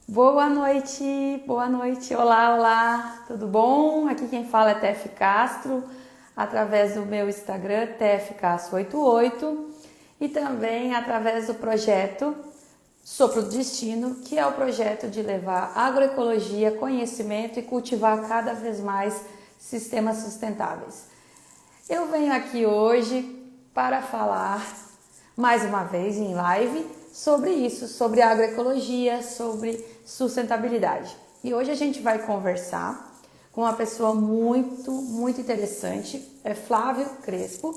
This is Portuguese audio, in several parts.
Boa noite, olá, tudo bom? Aqui quem fala é Tef Castro, através do meu Instagram, tefcastro88, e também através do projeto Sopro do Destino, que é o projeto de levar agroecologia, conhecimento e cultivar cada vez mais sistemas sustentáveis. Eu venho aqui hoje para falar, mais uma vez em live, sobre isso, sobre agroecologia, sobre sustentabilidade. E hoje a gente vai conversar com uma pessoa muito interessante, é Flávio Crespo.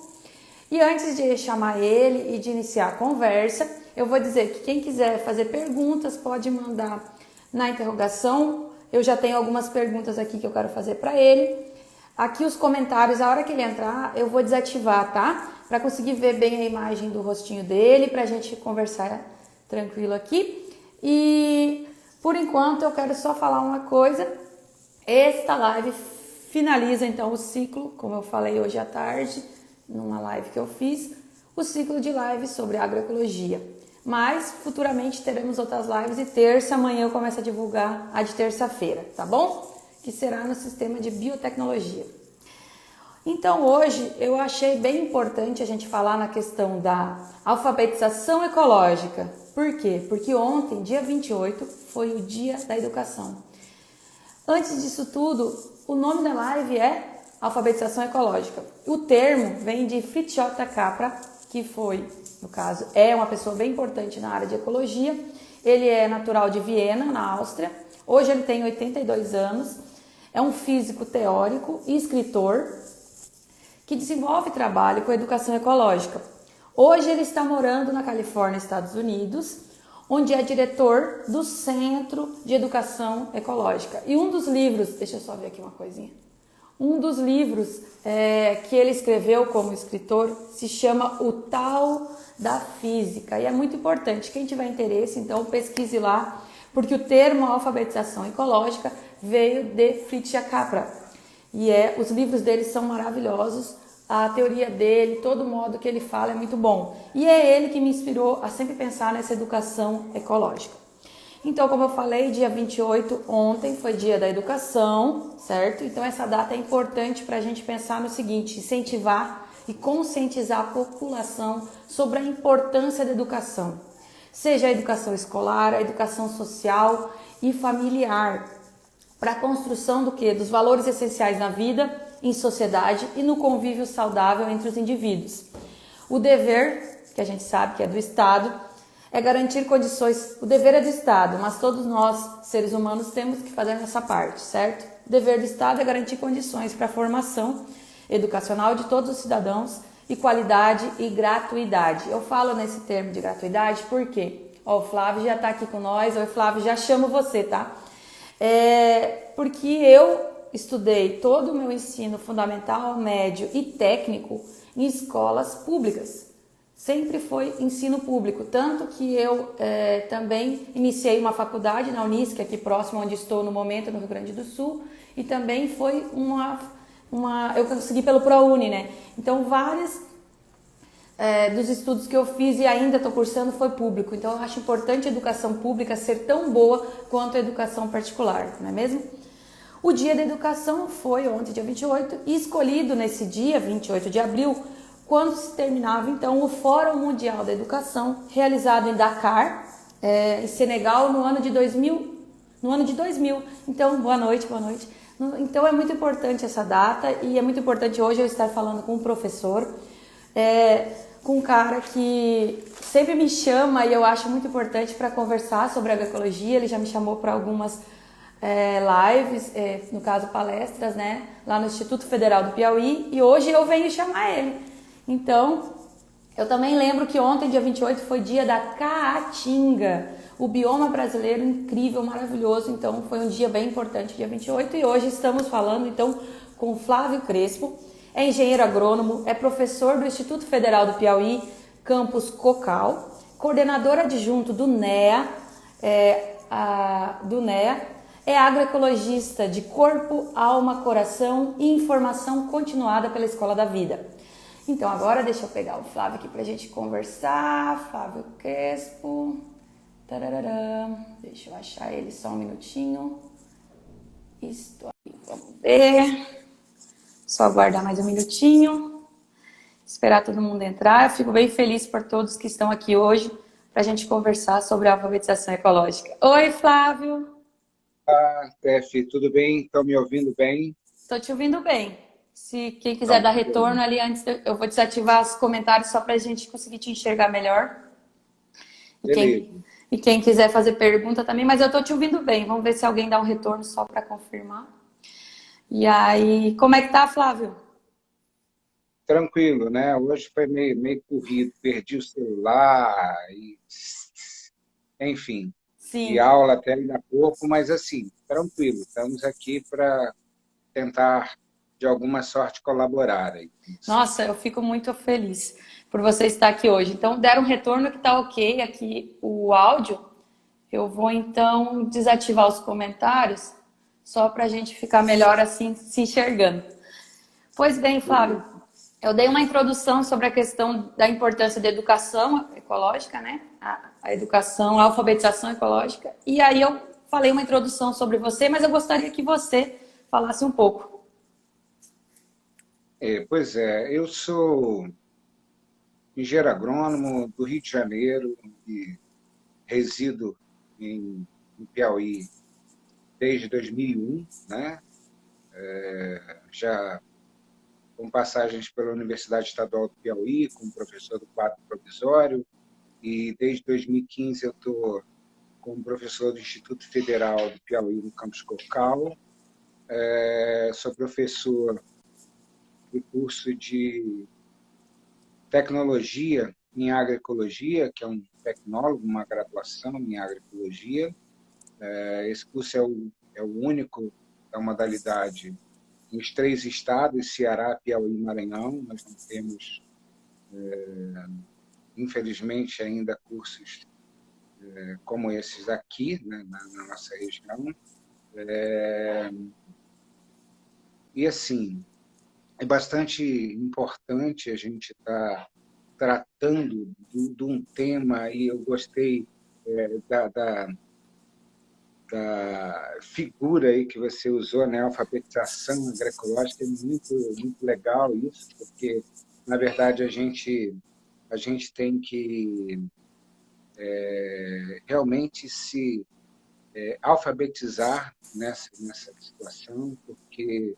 E antes de chamar ele e de iniciar a conversa, eu vou dizer que quem quiser fazer perguntas pode mandar na interrogação. Eu já tenho algumas perguntas aqui que eu quero fazer para ele. Aqui os comentários, a hora que ele entrar, eu vou desativar, tá? Para conseguir ver bem a imagem do rostinho dele, para a gente conversar tranquilo aqui. E por enquanto eu quero só falar uma coisa. Esta live finaliza então o ciclo, como eu falei hoje à tarde, numa live que eu fiz, o ciclo de lives sobre agroecologia. Mas futuramente teremos outras lives e terça, amanhã eu começo a divulgar a de terça-feira, tá bom? Que será no sistema de biotecnologia. Então hoje eu achei bem importante a gente falar na questão da alfabetização ecológica. Por quê? Porque ontem, dia 28, foi o dia da educação. Antes disso tudo, o nome da live é alfabetização ecológica. O termo vem de Fritjof Capra, que foi, no caso, é uma pessoa bem importante na área de ecologia. Ele é natural de Viena, na Áustria. Hoje ele tem 82 anos. É um físico teórico e escritor que desenvolve trabalho com educação ecológica. Hoje ele está morando na Califórnia, Estados Unidos, onde é diretor do Centro de Educação Ecológica. E um dos livros, deixa eu só ver aqui uma coisinha, um dos livros que ele escreveu como escritor se chama O Tal da Física. E é muito importante, quem tiver interesse, então pesquise lá, porque o termo alfabetização ecológica veio de Fritjof Capra. E os livros dele são maravilhosos, a teoria dele, todo o modo que ele fala é muito bom. E é ele que me inspirou a sempre pensar nessa educação ecológica. Então, como eu falei, dia 28, ontem, foi dia da educação, certo? Então, essa data é importante para a gente pensar no seguinte, incentivar e conscientizar a população sobre a importância da educação. Seja a educação escolar, a educação social e familiar, para a construção do quê? Dos valores essenciais na vida, em sociedade e no convívio saudável entre os indivíduos. O dever, que a gente sabe que é do Estado, é garantir condições. O dever é do Estado, mas todos nós, seres humanos, temos que fazer nossa parte, certo? O dever do Estado é garantir condições para a formação educacional de todos os cidadãos e qualidade e gratuidade. Eu falo nesse termo de gratuidade porque o Flávio já está aqui com nós. Oi, Flávio, já chamo você, tá? Porque eu estudei todo o meu ensino fundamental, médio e técnico em escolas públicas. Sempre foi ensino público, tanto que eu também iniciei uma faculdade na Unisc, aqui próximo onde estou no momento, no Rio Grande do Sul, e também foi eu consegui pelo ProUni, né? Então, vários dos estudos que eu fiz e ainda estou cursando foi público. Então, eu acho importante a educação pública ser tão boa quanto a educação particular, não é mesmo? O dia da educação foi ontem, dia 28, e escolhido nesse dia, 28 de abril, quando se terminava então o Fórum Mundial da Educação, realizado em Dakar, em Senegal, no ano de 2000. Então, boa noite. Então, é muito importante essa data e é muito importante hoje eu estar falando com um professor, com um cara que sempre me chama e eu acho muito importante para conversar sobre agroecologia. Ele já me chamou para algumas lives, no caso palestras, né, lá no Instituto Federal do Piauí, e hoje eu venho chamar ele. Então, eu também lembro que ontem, dia 28, foi dia da Caatinga, o bioma brasileiro incrível, maravilhoso. Então, foi um dia bem importante, dia 28, e hoje estamos falando então com Flávio Crespo. É engenheiro agrônomo, é professor do Instituto Federal do Piauí, campus Cocal, coordenador adjunto do NEA, é agroecologista de corpo, alma, coração e informação continuada pela Escola da Vida. Então agora deixa eu pegar o Flávio aqui pra gente conversar. Flávio Crespo. Tararã. Deixa eu achar ele só um minutinho. Estou aqui, vamos ver. Só aguardar mais um minutinho. Esperar todo mundo entrar. Eu fico bem feliz por todos que estão aqui hoje para a gente conversar sobre a alfabetização ecológica. Oi, Flávio. Tef, tudo bem? Estão me ouvindo bem? Estou te ouvindo bem. Se quem quiser Então, dar que retorno bom. ali antes, eu vou desativar os comentários só para a gente conseguir te enxergar melhor. E Beleza. quem quiser fazer pergunta também, mas eu estou te ouvindo bem. Vamos ver se alguém dá um retorno só para confirmar. E aí, como é que tá, Flávio? Tranquilo, né? Hoje foi meio corrido, perdi o celular, enfim, e Sim. aula até ainda há pouco, mas assim, tranquilo. Estamos aqui para tentar, de alguma sorte, colaborar aí. Nossa, eu fico muito feliz por você estar aqui hoje. Então, deram um retorno que tá ok aqui o áudio. Eu vou então desativar os comentários só para a gente ficar melhor assim se enxergando. Pois bem, Flávio, Beleza. eu dei uma introdução sobre a questão da importância da educação ecológica, né? A educação, a alfabetização ecológica. E aí eu falei uma introdução sobre você, mas eu gostaria que você falasse um pouco. Pois é, eu sou engenheiro agrônomo do Rio de Janeiro e resido em Piauí desde 2001, né? Já com passagens pela Universidade Estadual do Piauí, como professor do quadro provisório, e desde 2015 eu estou como professor do Instituto Federal do Piauí, no campus Cocal. Sou professor do curso de Tecnologia em Agroecologia, que é um tecnólogo, uma graduação em Agroecologia. Esse curso é o único da modalidade nos 3 estados, Ceará, Piauí e Maranhão. Nós não temos, infelizmente, ainda cursos como esses aqui, né, na nossa região. E, assim, é bastante importante a gente estar tratando de um tema, e eu gostei da figura aí que você usou, né, alfabetização agroecológica. É muito legal isso, porque, na verdade, a gente tem que realmente se alfabetizar nessa situação, porque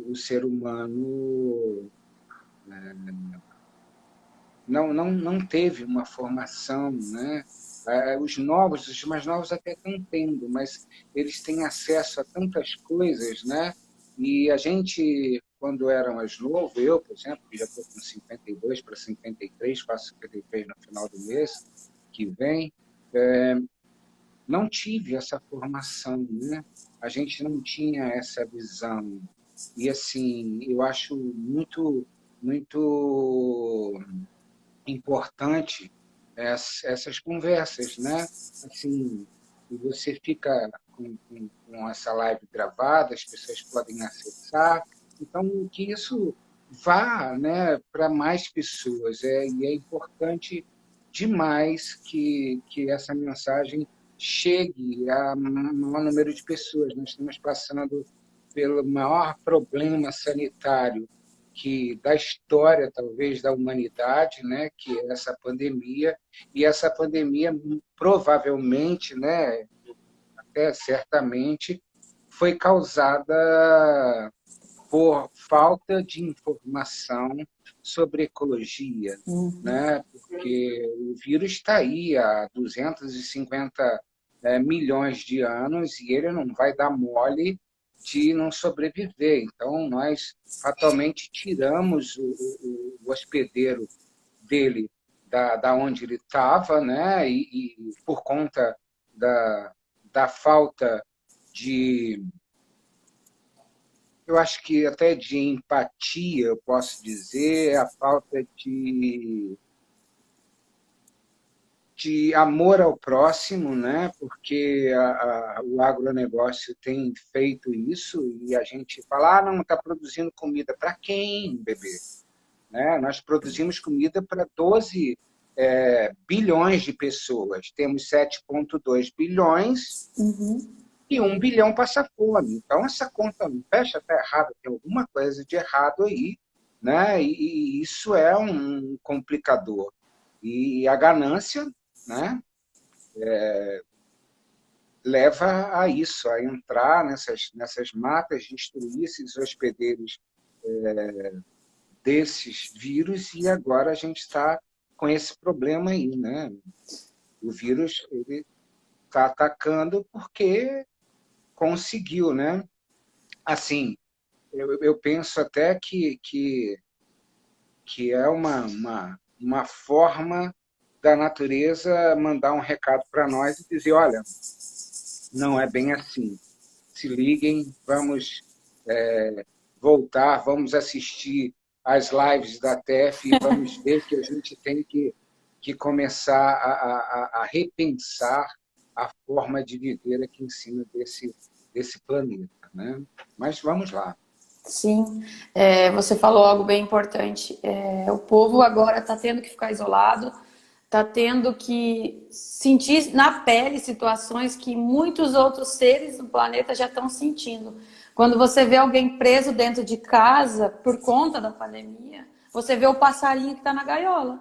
o ser humano não teve uma formação, né? Os mais novos até estão tendo, mas eles têm acesso a tantas coisas, né? E a gente, quando era mais novo, eu, por exemplo, que já estou com 52 para 53, faço 53 no final do mês que vem, não tive essa formação, né? A gente não tinha essa visão. E, assim, eu acho muito importante essas conversas, né? Assim, e você fica com essa live gravada, as pessoas podem acessar, então que isso vá, né, para mais pessoas, e é importante demais que essa mensagem chegue a maior número de pessoas. Nós estamos passando pelo maior problema sanitário da história, talvez, da humanidade, né, que é essa pandemia. E essa pandemia provavelmente, né, até certamente, foi causada por falta de informação sobre ecologia, né? Porque o vírus está aí há 250 milhões de anos e ele não vai dar mole de não sobreviver. Então, nós fatalmente tiramos o hospedeiro dele da onde ele estava, né? E por conta da falta de, eu acho que até de empatia, eu posso dizer, a falta de amor ao próximo, né? Porque o agronegócio tem feito isso e a gente fala, não, está produzindo comida para quem, bebê? Né? Nós produzimos comida para 12 bilhões de pessoas. Temos 7,2 bilhões Uhum. e 1 bilhão passa fome. Então, essa conta não fecha, está errada, tem alguma coisa de errado aí, né? E isso é um complicador. E a ganância, né, leva a isso, a entrar nessas matas, destruir esses hospedeiros desses vírus, e agora a gente está com esse problema aí, né? O vírus ele está atacando porque conseguiu, né? Assim, eu penso até que é uma forma da natureza mandar um recado para nós e dizer, olha, não é bem assim. Se liguem, vamos voltar, vamos assistir às lives da TEF e vamos ver que a gente tem que começar a repensar a forma de viver aqui em cima desse planeta, né? Mas vamos lá. Sim, você falou algo bem importante. O povo agora está tendo que ficar isolado, está tendo que sentir na pele situações que muitos outros seres do planeta já estão sentindo. Quando você vê alguém preso dentro de casa por conta da pandemia, você vê o passarinho que está na gaiola,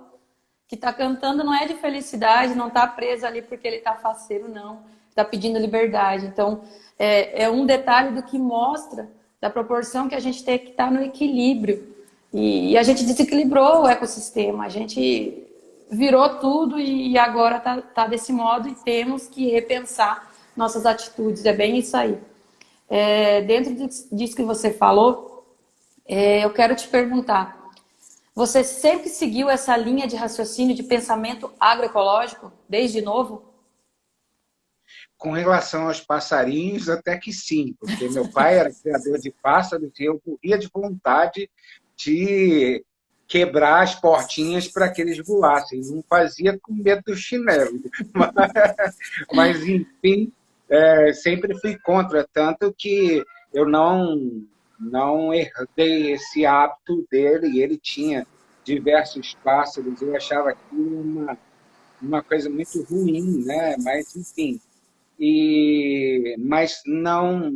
que está cantando, não é de felicidade, não está preso ali porque ele está faceiro, não. Está pedindo liberdade. Então, é um detalhe do que mostra da proporção que a gente tem que estar no equilíbrio. E a gente desequilibrou o ecossistema, a gente virou tudo e agora tá desse modo e temos que repensar nossas atitudes. É bem isso aí. Dentro disso que você falou, eu quero te perguntar, você sempre seguiu essa linha de raciocínio de pensamento agroecológico, desde novo? Com relação aos passarinhos, até que sim, porque meu pai era criador de pássaros e eu morria de vontade de quebrar as portinhas para que eles voassem. Não fazia com medo do chinelo. Mas enfim, sempre fui contra, tanto que eu não herdei esse hábito dele, e ele tinha diversos pássaros, eu achava aquilo uma coisa muito ruim, né? Mas, enfim, mas não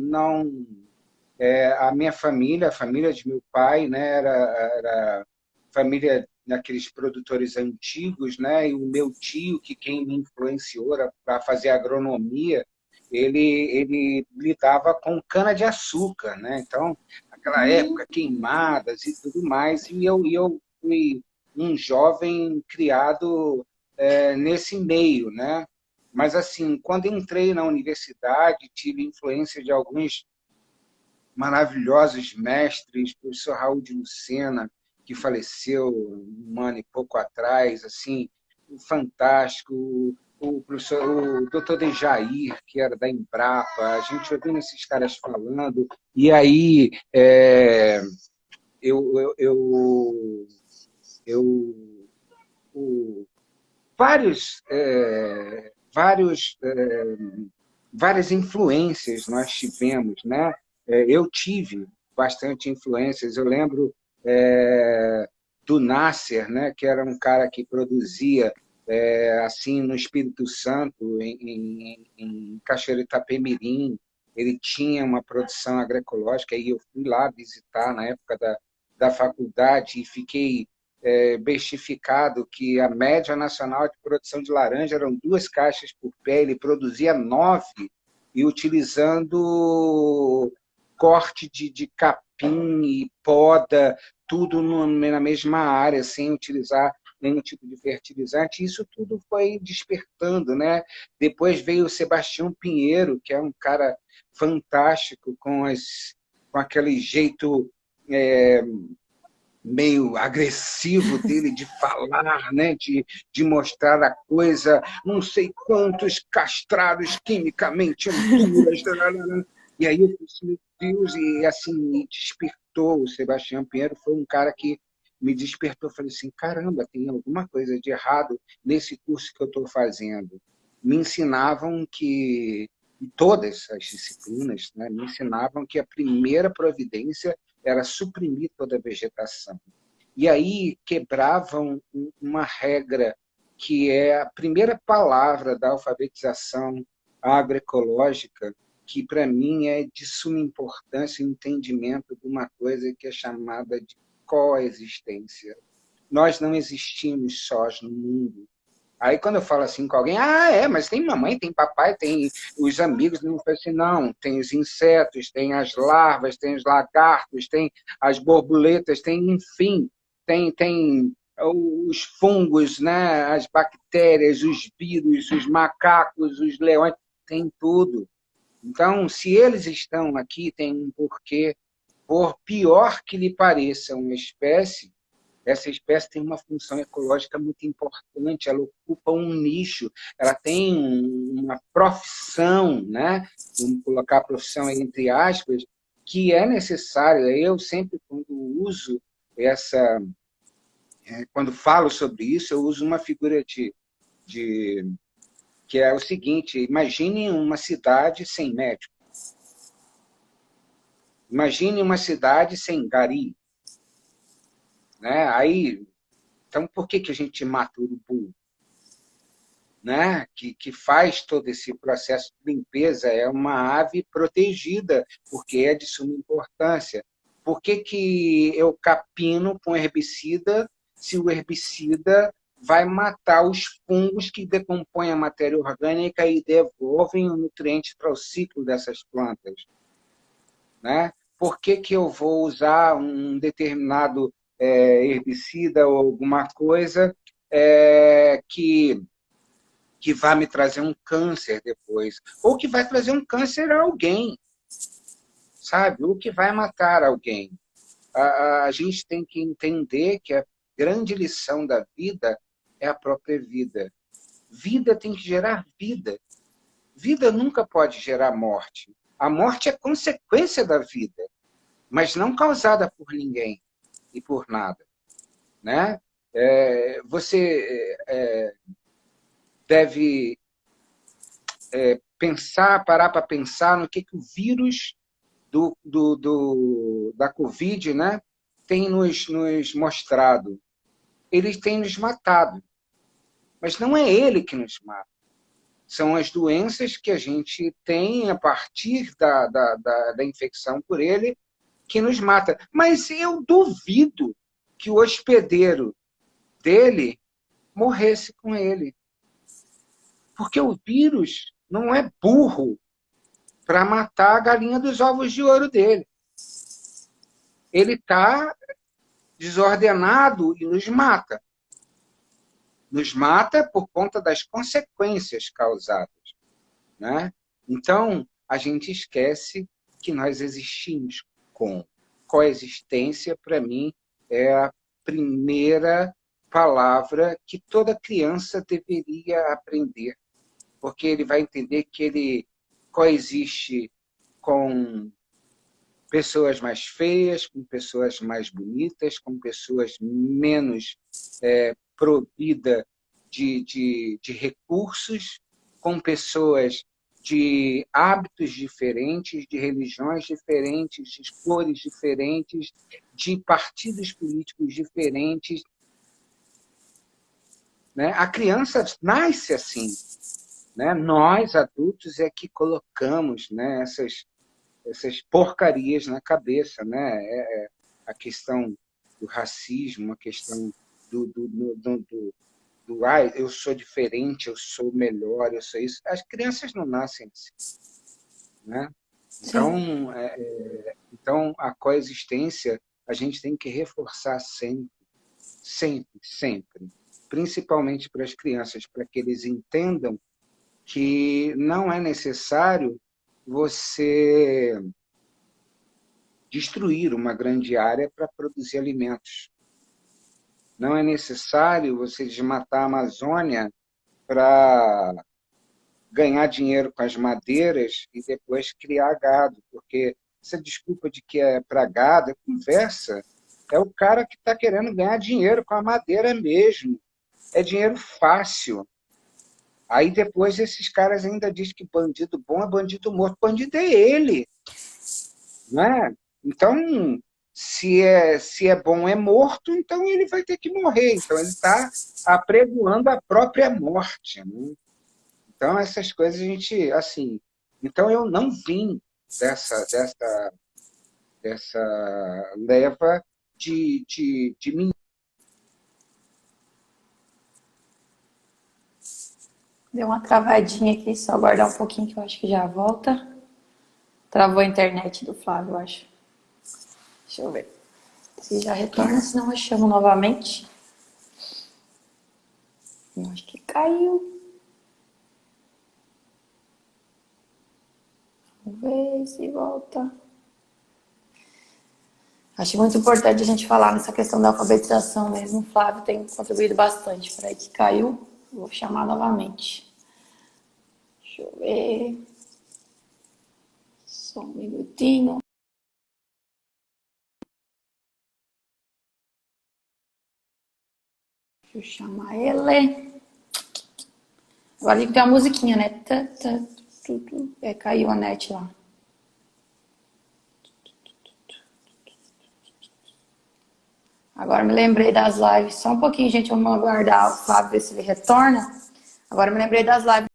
a minha família, a família de meu pai, né, era família daqueles produtores antigos, né, e o meu tio, que quem me influenciou para fazer agronomia, ele lidava com cana-de-açúcar, né? Então, naquela época, queimadas e tudo mais, e eu fui um jovem criado nesse meio, né? Mas, assim, quando entrei na universidade, tive influência de alguns maravilhosos mestres, o professor Raul de Lucena, que faleceu um ano e pouco atrás, assim, fantástico, o professor, o doutor Dejair, que era da Embrapa, a gente ouvindo esses caras falando, e aí eu, eu, eu, o- vários, várias influências nós tivemos, né? Eu tive bastante influências. Eu lembro do Nasser, né? Que era um cara que produzia assim no Espírito Santo, em Cachoeiro Itapemirim. Ele tinha uma produção agroecológica e eu fui lá visitar na época da faculdade e fiquei bestificado que a média nacional de produção de laranja eram 2 caixas por pé, ele produzia 9, e utilizando corte de capim e poda, tudo na mesma área, sem utilizar nenhum tipo de fertilizante. Isso tudo foi despertando, né? Depois veio o Sebastião Pinheiro, que é um cara fantástico, com aquele jeito meio agressivo dele de falar, né? de mostrar a coisa, não sei quantos castrados quimicamente impuras. E aí eu disse, meu Deus, e assim, me despertou. O Sebastião Pinheiro foi um cara que me despertou. Falei assim, caramba, tem alguma coisa de errado nesse curso que eu estou fazendo. Me ensinavam que, em todas as disciplinas, né, me ensinavam que a primeira providência era suprimir toda a vegetação. E aí quebravam uma regra que é a primeira palavra da alfabetização agroecológica, que para mim é de suma importância o entendimento de uma coisa que é chamada de coexistência. Nós não existimos sós no mundo. Aí, quando eu falo assim com alguém, mas tem mamãe, tem papai, tem os amigos, não falo assim, não, tem os insetos, tem as larvas, tem os lagartos, tem as borboletas, tem, enfim, tem os fungos, né, as bactérias, os vírus, os macacos, os leões, tem tudo. Então, se eles estão aqui, tem um porquê. Por pior que lhe pareça uma espécie, essa espécie tem uma função ecológica muito importante, ela ocupa um nicho, ela tem uma profissão, né? Vamos colocar a profissão entre aspas, que é necessária. Eu sempre, quando uso quando falo sobre isso, eu uso uma figura que é o seguinte: imagine uma cidade sem médico, imagine uma cidade sem gari, né? Aí, então, por que a gente mata o urubu? Né? Que faz todo esse processo de limpeza, é uma ave protegida, porque é de suma importância. Por que eu capino com herbicida se o herbicida vai matar os fungos que decompõem a matéria orgânica e devolvem o nutriente para o ciclo dessas plantas? Né? Por que eu vou usar um determinado herbicida ou alguma coisa que vai me trazer um câncer depois, ou que vai trazer um câncer a alguém, sabe? Ou que vai matar alguém. A gente tem que entender que a grande lição da vida é a própria vida. Vida tem que gerar vida. Vida nunca pode gerar morte. A morte é consequência da vida, mas não causada por ninguém e por nada. Né? Você deve parar para pensar no que o vírus da Covid, né, tem nos mostrado. Ele tem nos matado, mas não é ele que nos mata. São as doenças que a gente tem a partir da infecção por ele que nos mata. Mas eu duvido que o hospedeiro dele morresse com ele. Porque o vírus não é burro para matar a galinha dos ovos de ouro dele. Ele está desordenado e nos mata. Nos mata por conta das consequências causadas. Né? Então, a gente esquece que nós existimos com. Coexistência, para mim, é a primeira palavra que toda criança deveria aprender, porque ele vai entender que ele coexiste com pessoas mais feias, com pessoas mais bonitas, com pessoas menos providas de recursos, com pessoas de hábitos diferentes, de religiões diferentes, de cores diferentes, de partidos políticos diferentes. Né? A criança nasce assim. Né? Nós, adultos, é que colocamos, né, essas porcarias na cabeça. Né? A questão do racismo, a questão do eu sou diferente, eu sou melhor, eu sou isso. As crianças não nascem assim. Né? Então, a coexistência a gente tem que reforçar sempre, sempre, sempre. Principalmente para as crianças, para que eles entendam que não é necessário você destruir uma grande área para produzir alimentos. Não é necessário você desmatar a Amazônia para ganhar dinheiro com as madeiras e depois criar gado, porque essa desculpa de que é para gado é conversa. É o cara que está querendo ganhar dinheiro com a madeira mesmo. É dinheiro fácil. Aí depois esses caras ainda dizem que bandido bom é bandido morto. Bandido é ele. Né? Então, se é bom é morto, então ele vai ter que morrer. Então ele está apregoando a própria morte, né? Então essas coisas a gente, assim, então eu não vim dessa leva de mim. Deu uma travadinha aqui, só aguardar um pouquinho que eu acho que já volta. Travou a internet do Flávio, eu acho. Deixa eu ver. Se já retorna, senão eu chamo novamente. Eu acho que caiu. Vamos ver se volta. Acho muito importante a gente falar nessa questão da alfabetização mesmo. O Flávio tem contribuído bastante. Para aí que caiu, vou chamar novamente. Deixa eu ver. Só um minutinho. Deixa eu chamar ele. Agora tem que ter uma musiquinha, né? Caiu a net lá. Agora me lembrei das lives. Só um pouquinho, gente. Vamos aguardar o Flávio ver se ele retorna. Agora me lembrei das lives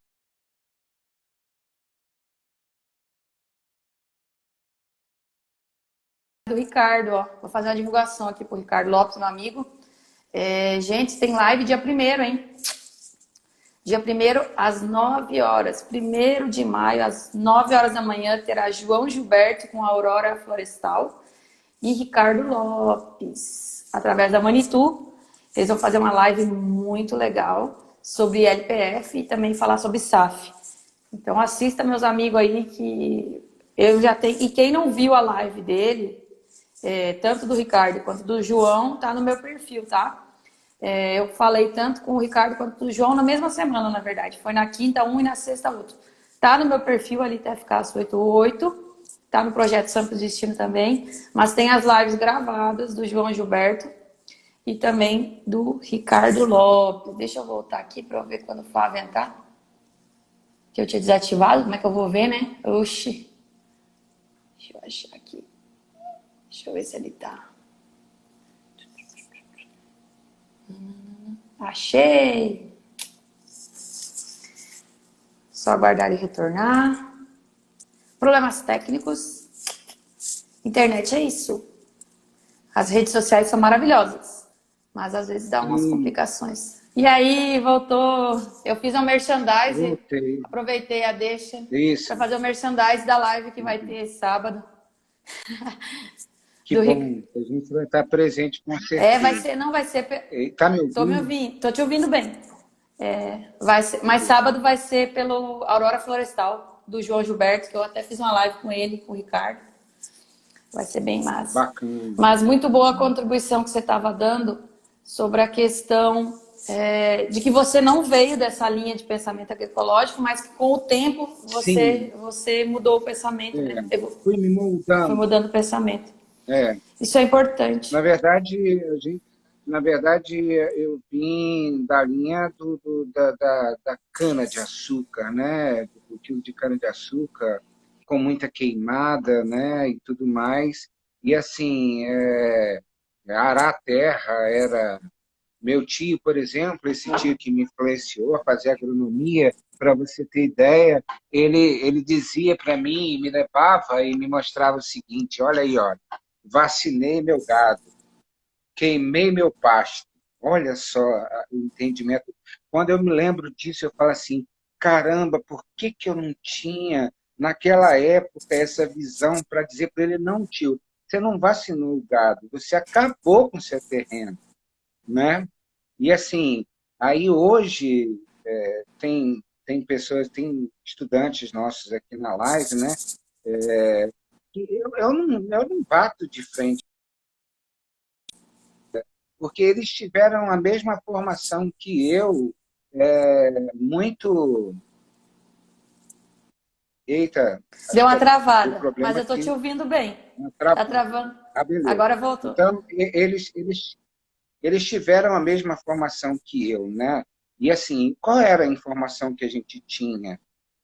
do Ricardo, ó. Vou fazer uma divulgação aqui pro Ricardo Lopes, meu amigo. Gente, tem live dia 1º, hein? Dia 1º, às 9 horas. 1º de maio, às 9 horas da manhã, terá João Gilberto com a Aurora Florestal e Ricardo Lopes, através da Manitou. Eles vão fazer uma live muito legal sobre LPF e também falar sobre SAF. Então assista, meus amigos aí, que eu já tenho. E quem não viu a live dele, tanto do Ricardo quanto do João, tá no meu perfil, tá? Eu falei tanto com o Ricardo quanto com o João na mesma semana, na verdade. Foi na quinta um e na sexta outro. Tá no meu perfil ali, TFK 88. Tá no projeto Santos Destino também. Mas tem as lives gravadas do João Gilberto e também do Ricardo Lopes. Deixa eu voltar aqui para eu ver quando o Flávio entrar. Que eu tinha desativado. Como é que eu vou ver, né? Oxi. Deixa eu achar aqui. Deixa eu ver se ele tá. Achei! Só aguardar ele retornar. Problemas técnicos. Internet é isso. As redes sociais são maravilhosas, mas às vezes dá umas complicações. E aí, voltou. Eu fiz um merchandise. Voltei. Aproveitei a deixa Isso. para fazer o merchandise da live que vai ter sábado. Que bom, a gente vai estar presente com certeza. Vai ser, não vai ser. Tá me ouvindo? Tô me ouvindo, tô te ouvindo bem. Vai ser, mas sábado vai ser pelo Aurora Florestal, do João Gilberto, que eu até fiz uma live com ele, com o Ricardo. Vai ser bem massa. Bacana. Mas muito boa a contribuição que você estava dando sobre a questão de que você não veio dessa linha de pensamento agroecológico, mas que com o tempo você mudou o pensamento. Né? Fui me moldando. Foi mudando o pensamento. Isso é importante. Na verdade, eu vim da linha da cana-de-açúcar, né? Do cultivo de cana-de-açúcar, com muita queimada, né? E tudo mais. E, assim, arar a terra era... Meu tio, por exemplo, esse tio que me influenciou a fazer agronomia, para você ter ideia, ele dizia para mim, me levava e me mostrava o seguinte: olha aí, ó, vacinei meu gado, queimei meu pasto. Olha só o entendimento. Quando eu me lembro disso, eu falo assim: caramba, por que eu não tinha, naquela época, essa visão para dizer para ele: não, tio, você não vacinou o gado, você acabou com o seu terreno, né? E assim, aí hoje tem pessoas, tem estudantes nossos aqui na live, né? Eu não bato de frente, porque eles tiveram a mesma formação que eu, muito... Eita! Deu uma travada, mas eu estou te ouvindo bem. Está travando. Agora voltou. Então, eles tiveram a mesma formação que eu, né? E assim, qual era a informação que a gente tinha?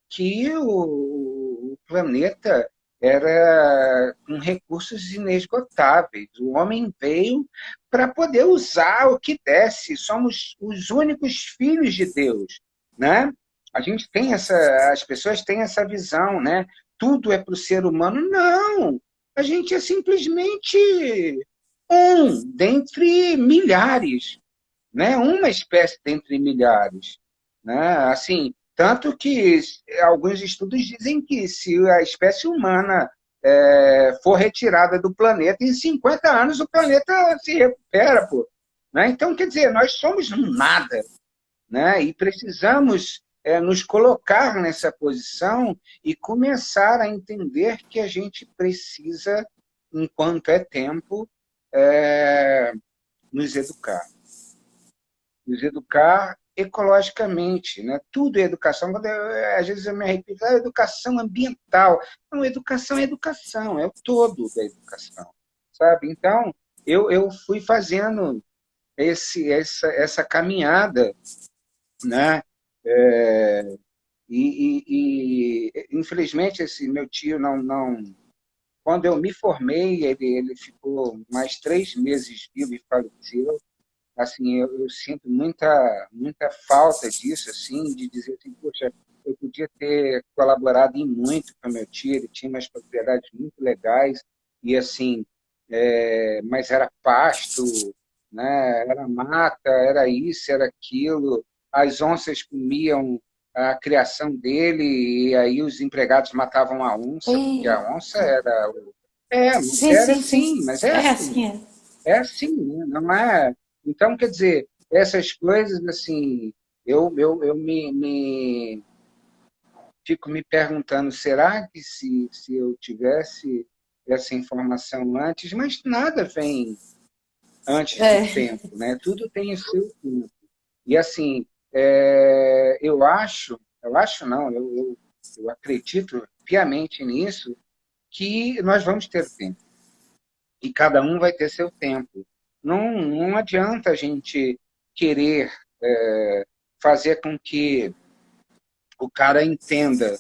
Que o planeta era com recursos inesgotáveis. O homem veio para poder usar o que desse. Somos os únicos filhos de Deus, né? A gente tem as pessoas têm essa visão, né? Tudo é para o ser humano. Não! A gente é simplesmente um dentre milhares, né? Uma espécie dentre milhares, né? Assim, tanto que alguns estudos dizem que se a espécie humana for retirada do planeta, em 50 anos o planeta se recupera, pô. Né? Então, quer dizer, nós somos um nada, né? E precisamos nos colocar nessa posição e começar a entender que a gente precisa, enquanto é tempo, é, nos educar. Nos educar ecologicamente, né? Tudo é educação. Às vezes eu me arrepio, educação ambiental. Não, educação é educação, é o todo da educação, sabe? Então, eu fui fazendo essa caminhada, né? É, infelizmente, esse meu tio não. Quando eu me formei, ele ficou mais 3 meses vivo e faleceu. Assim, eu sinto muita falta disso, assim, de dizer assim, poxa, eu podia ter colaborado em muito com meu tio, ele tinha umas propriedades muito legais, e assim, mas era pasto, né? Era mata, era isso, era aquilo, as onças comiam a criação dele, e aí os empregados matavam a onça, porque E... a onça era... É, mas Sim, era sim, assim, sim. mas é É assim. assim, é. É assim, né? Não é. Então, quer dizer, essas coisas, assim, eu fico me perguntando, será que se eu tivesse essa informação antes, mas nada vem antes do É. tempo, né? Tudo tem o seu tempo. E, assim, eu acho não, eu acredito piamente nisso, que nós vamos ter tempo. E cada um vai ter seu tempo. Não adianta a gente querer fazer com que o cara entenda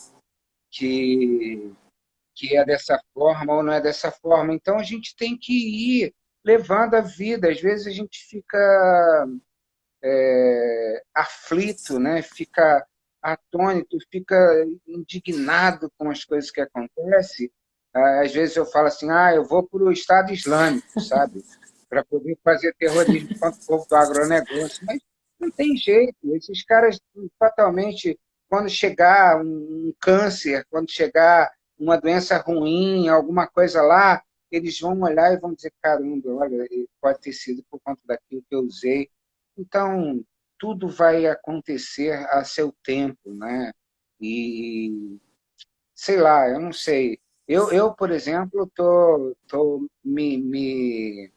que, que é dessa forma ou não é dessa forma. Então a gente tem que ir levando a vida. Às vezes a gente fica aflito, né? Fica atônito, fica indignado com as coisas que acontecem. Às vezes eu falo assim, eu vou para o Estado Islâmico, sabe? Para poder fazer terrorismo contra o povo do agronegócio. Mas não tem jeito. Esses caras, fatalmente, quando chegar um câncer, quando chegar uma doença ruim, alguma coisa lá, eles vão olhar e vão dizer, caramba, olha, pode ter sido por conta daquilo que eu usei. Então, tudo vai acontecer a seu tempo, né? E, sei lá, eu não sei. Por exemplo, tô me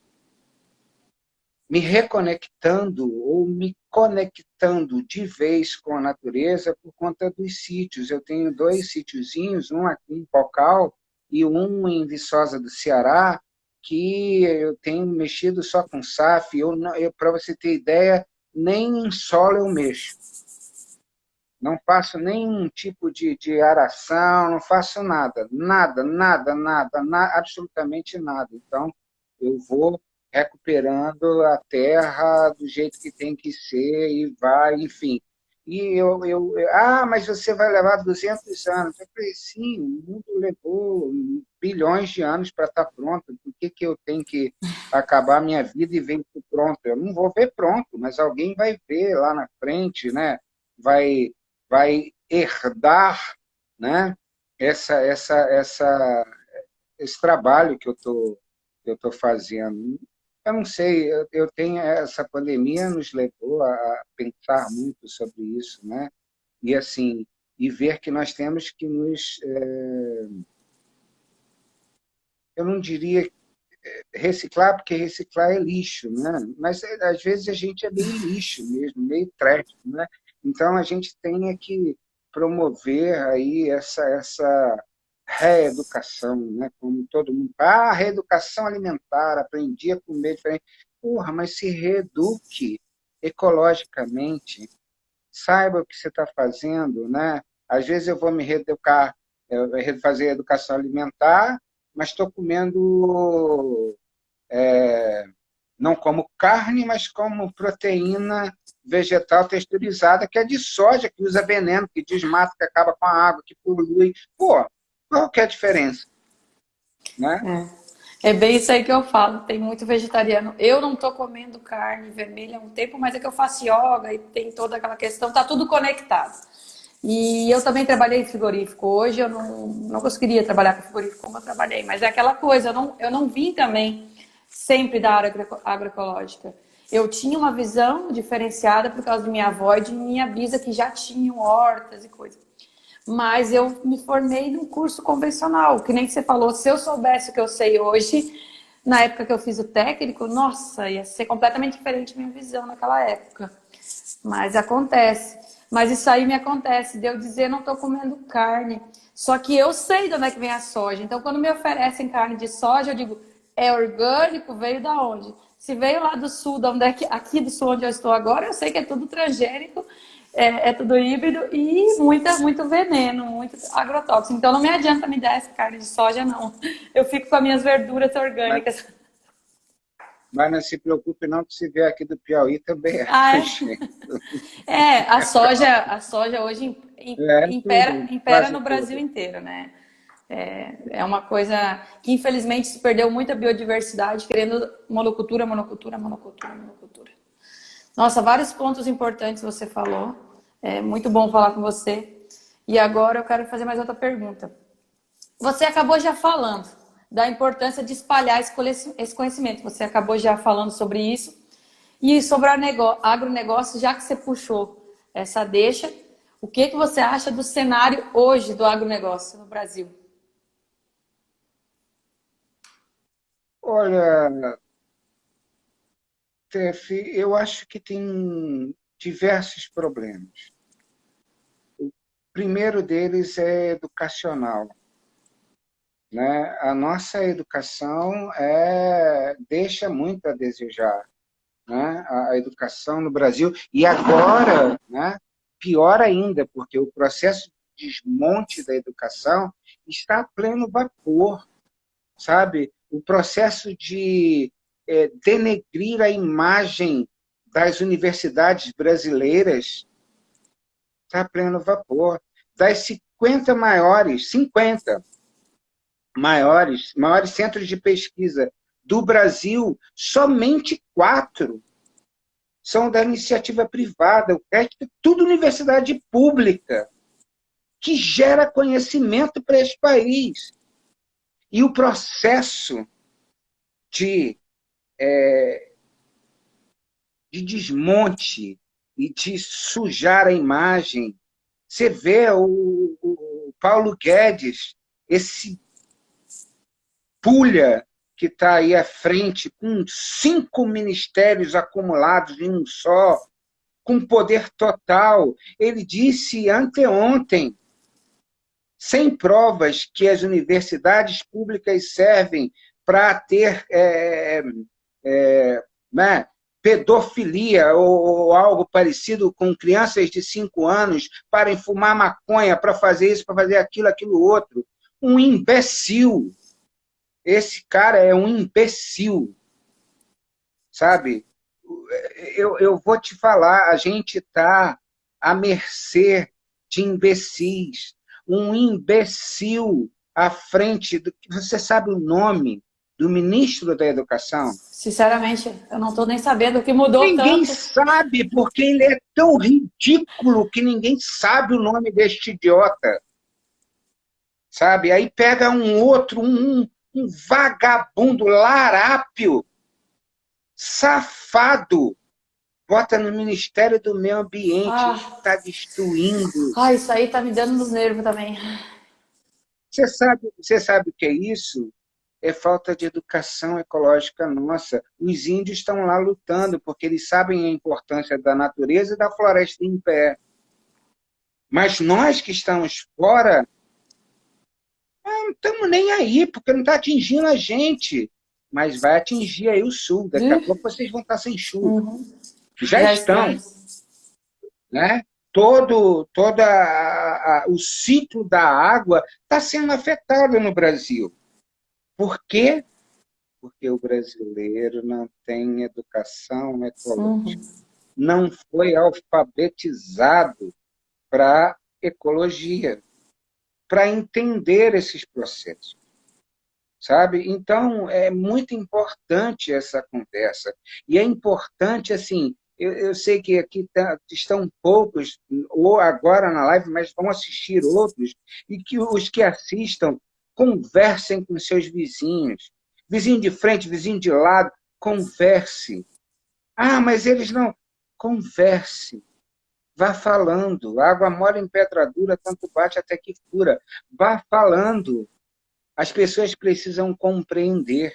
reconectando ou me conectando de vez com a natureza por conta dos sítios. Eu tenho 2 sítiozinhos, um aqui em Pocal e um em Viçosa do Ceará, que eu tenho mexido só com SAF. Para você ter ideia, nem em solo eu mexo. Não faço nenhum tipo de aração, não faço nada, absolutamente nada. Então, eu vou recuperando a terra do jeito que tem que ser e vai, enfim. Mas você vai levar 200 anos. Eu falei, sim, o mundo levou bilhões de anos para estar pronto. Por que eu tenho que acabar a minha vida e ver isso pronto? Eu não vou ver pronto, mas alguém vai ver lá na frente, né? Vai vai herdar, né, esse trabalho que eu tô fazendo. Eu não sei, eu tenho essa pandemia nos levou a pensar muito sobre isso, né? E assim, e ver que nós temos que eu não diria reciclar, porque reciclar é lixo, né? Mas às vezes a gente é meio lixo mesmo, meio trash, né? Então a gente tem que promover aí essa reeducação, né? Como todo mundo fala, reeducação alimentar, aprendi a comer diferente. Porra, mas se reeduque ecologicamente, saiba o que você está fazendo, né? Às vezes eu vou me reeducar fazer educação alimentar, mas estou comendo, não como carne, mas como proteína vegetal texturizada, que é de soja, que usa veneno, que desmata, que acaba com a água, que polui. Pô, qual que é a diferença? Né? É bem isso aí que eu falo. Tem muito vegetariano. Eu não tô comendo carne vermelha há um tempo, mas é que eu faço yoga e tem toda aquela questão, tá tudo conectado. E eu também trabalhei em frigorífico. Hoje eu não conseguiria trabalhar com frigorífico como eu trabalhei, mas é aquela coisa, eu não vim também sempre da área agroecológica. Eu tinha uma visão diferenciada por causa de minha avó e de minha bisa que já tinham hortas e coisas. Mas eu me formei num curso convencional, que nem você falou, se eu soubesse o que eu sei hoje, na época que eu fiz o técnico, nossa, ia ser completamente diferente a minha visão naquela época. Mas acontece. Mas isso aí me acontece, de eu dizer não estou comendo carne. Só que eu sei de onde é que vem a soja. Então, quando me oferecem carne de soja, eu digo, é orgânico? Veio da onde? Se veio lá do sul, de onde é que, aqui do sul onde eu estou agora, eu sei que é tudo transgênico, é tudo híbrido e muito veneno, muito agrotóxico. Então, não me adianta me dar essa carne de soja, não. Eu fico com as minhas verduras orgânicas. Mas não se preocupe não, que se vier aqui do Piauí também é. A soja hoje impera no Brasil inteiro, né? É uma coisa que infelizmente se perdeu muita biodiversidade, querendo monocultura. Nossa, vários pontos importantes você falou. É muito bom falar com você. E agora eu quero fazer mais outra pergunta. Você acabou já falando da importância de espalhar esse conhecimento. Você acabou já falando sobre isso. E sobre agronegócio, já que você puxou essa deixa, o que você acha do cenário hoje do agronegócio no Brasil? Olha, Tef, eu acho que tem diversos problemas. O primeiro deles é educacional. Né? A nossa educação deixa muito a desejar. Né? A educação no Brasil. E agora, né, pior ainda, porque o processo de desmonte da educação está a pleno vapor, sabe? O processo de denegrir a imagem das universidades brasileiras está a pleno vapor. Das 50 maiores centros de pesquisa do Brasil, somente 4 são da iniciativa privada, o resto é tudo universidade pública, que gera conhecimento para esse país. E o processo de desmonte e de sujar a imagem, você vê o Paulo Guedes, esse pulha que está aí à frente, com 5 ministérios acumulados em um só, com poder total. Ele disse anteontem, sem provas, que as universidades públicas servem para ter né, pedofilia ou algo parecido com crianças de 5 anos para fumar maconha, para fazer isso, para fazer aquilo outro. Um imbecil. Esse cara é um imbecil, sabe? Eu vou te falar, a gente está à mercê de imbecis. Um imbecil à frente do... Você sabe o nome do ministro da Educação? Sinceramente, eu não estou nem sabendo o que mudou Ninguém tanto. sabe, porque ele é tão ridículo que ninguém sabe o nome deste idiota. Sabe? Aí pega um outro, um vagabundo, larápio, safado, bota no Ministério do Meio Ambiente, que está destruindo. Isso aí tá me dando nos nervos também. Você sabe o que é isso? É falta de educação ecológica nossa. Os índios estão lá lutando, porque eles sabem a importância da natureza e da floresta em pé. Mas nós que estamos fora, não estamos nem aí, porque não está atingindo a gente. Mas vai atingir aí o sul. Daqui a pouco vocês vão estar sem chuva. Já estão. Né? todo o ciclo da água está sendo afetado no Brasil. Por quê? Porque o brasileiro não tem educação ecológica. Não foi alfabetizado para ecologia, para entender esses processos, sabe? Então, é muito importante essa conversa. E é importante, assim, eu sei que aqui estão poucos, ou agora na live, mas vão assistir outros, e que os que assistam conversem com seus vizinhos. Vizinho de frente, vizinho de lado, converse. Ah, mas eles não. Converse. Vá falando. A água mora em pedra dura, tanto bate até que fura. Vá falando. As pessoas precisam compreender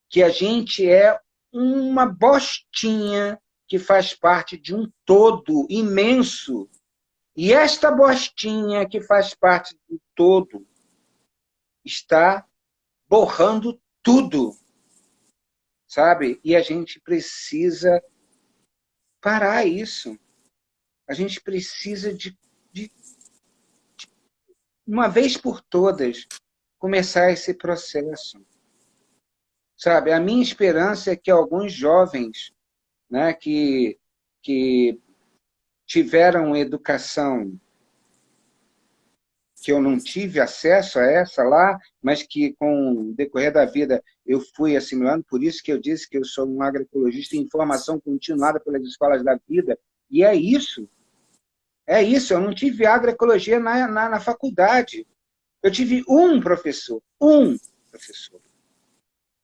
que a gente é uma bostinha que faz parte de um todo imenso. E esta bostinha que faz parte do todo está borrando tudo, sabe? E a gente precisa parar isso. A gente precisa de uma vez por todas, começar esse processo. Sabe? A minha esperança é que alguns jovens, né, que tiveram educação que eu não tive acesso a essa lá, mas que com o decorrer da vida eu fui assimilando, por isso que eu disse que eu sou um agroecologista em formação continuada pelas escolas da vida, e é isso, eu não tive agroecologia na faculdade, eu tive um professor,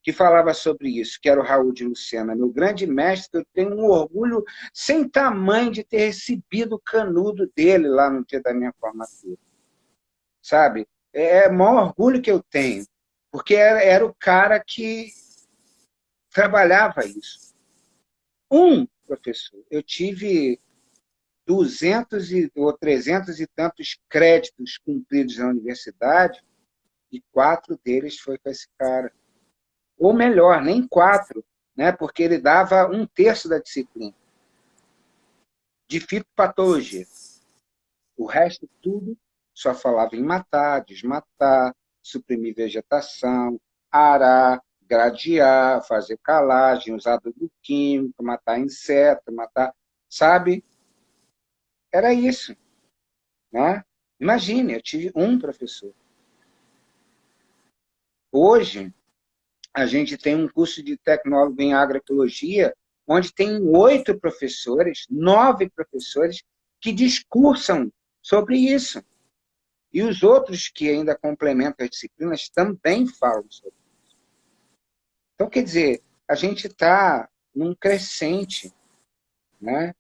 que falava sobre isso, que era o Raul de Lucena, meu grande mestre, eu tenho um orgulho sem tamanho de ter recebido o canudo dele lá no dia da minha formatura. Sabe? É o maior orgulho que eu tenho, porque era o cara que trabalhava isso. Um professor. Eu tive 200 ou 300 e tantos créditos cumpridos na universidade, e 4 deles foi com esse cara. Ou melhor, nem 4, né? Porque ele dava 1/3 da disciplina de fitopatologia. O resto tudo só falava em matar, desmatar, suprimir vegetação, arar, gradear, fazer calagem, usar adubo químico, matar inseto, matar... Sabe? Era isso. Né? Imagine, eu tive um professor. Hoje, a gente tem um curso de tecnólogo em agroecologia, onde tem 8 professores, 9 professores, que discursam sobre isso. E os outros que ainda complementam as disciplinas também falam sobre isso. Então, quer dizer, a gente está num crescente, né?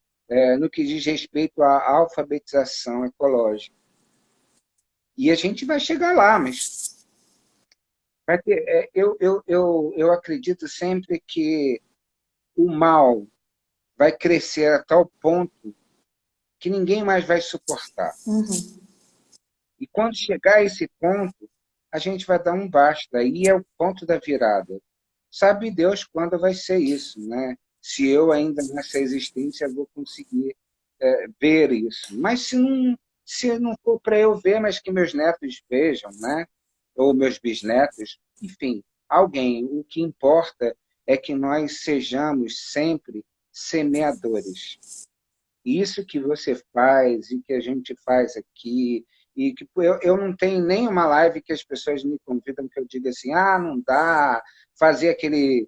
No que diz respeito à alfabetização ecológica. E a gente vai chegar lá, mas vai ter, eu acredito sempre que o mal vai crescer a tal ponto que ninguém mais vai suportar. E quando chegar a esse ponto, a gente vai dar um basta. Aí é o ponto da virada. Sabe Deus quando vai ser isso, né? Se eu ainda nessa existência vou conseguir ver isso. Mas se não for para eu ver, mas que meus netos vejam, né? Ou meus bisnetos, enfim, alguém. O que importa é que nós sejamos sempre semeadores. Isso que você faz e que a gente faz aqui, e que eu não tenho nenhuma live que as pessoas me convidam que eu diga assim, não dá, fazer aquele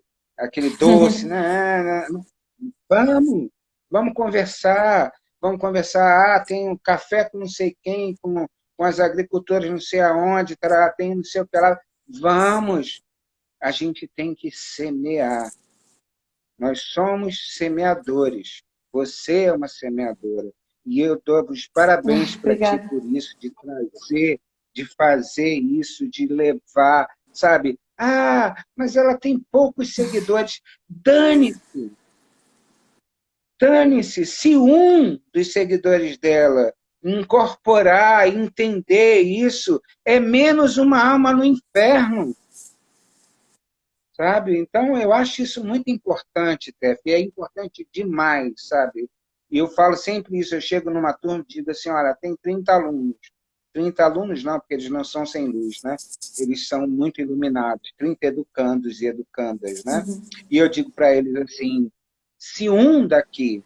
doce, né? Vamos conversar, tem um café com não sei quem, com as agricultoras não sei aonde, tem não sei o que lá, vamos, a gente tem que semear, nós somos semeadores, você é uma semeadora, e eu dou os parabéns para ti por isso, de trazer, de fazer isso, de levar, sabe? Mas ela tem poucos seguidores. Dane-se! Dane-se! Se um dos seguidores dela incorporar, entender isso, é menos uma alma no inferno. Sabe? Então, eu acho isso muito importante, Tef, e é importante demais, sabe? E eu falo sempre isso, eu chego numa turma e digo assim, olha, tem 30 alunos. 30 alunos não, porque eles não são sem luz, né? Eles são muito iluminados, 30 educandos e educandas, né? E eu digo para eles assim, se um daqui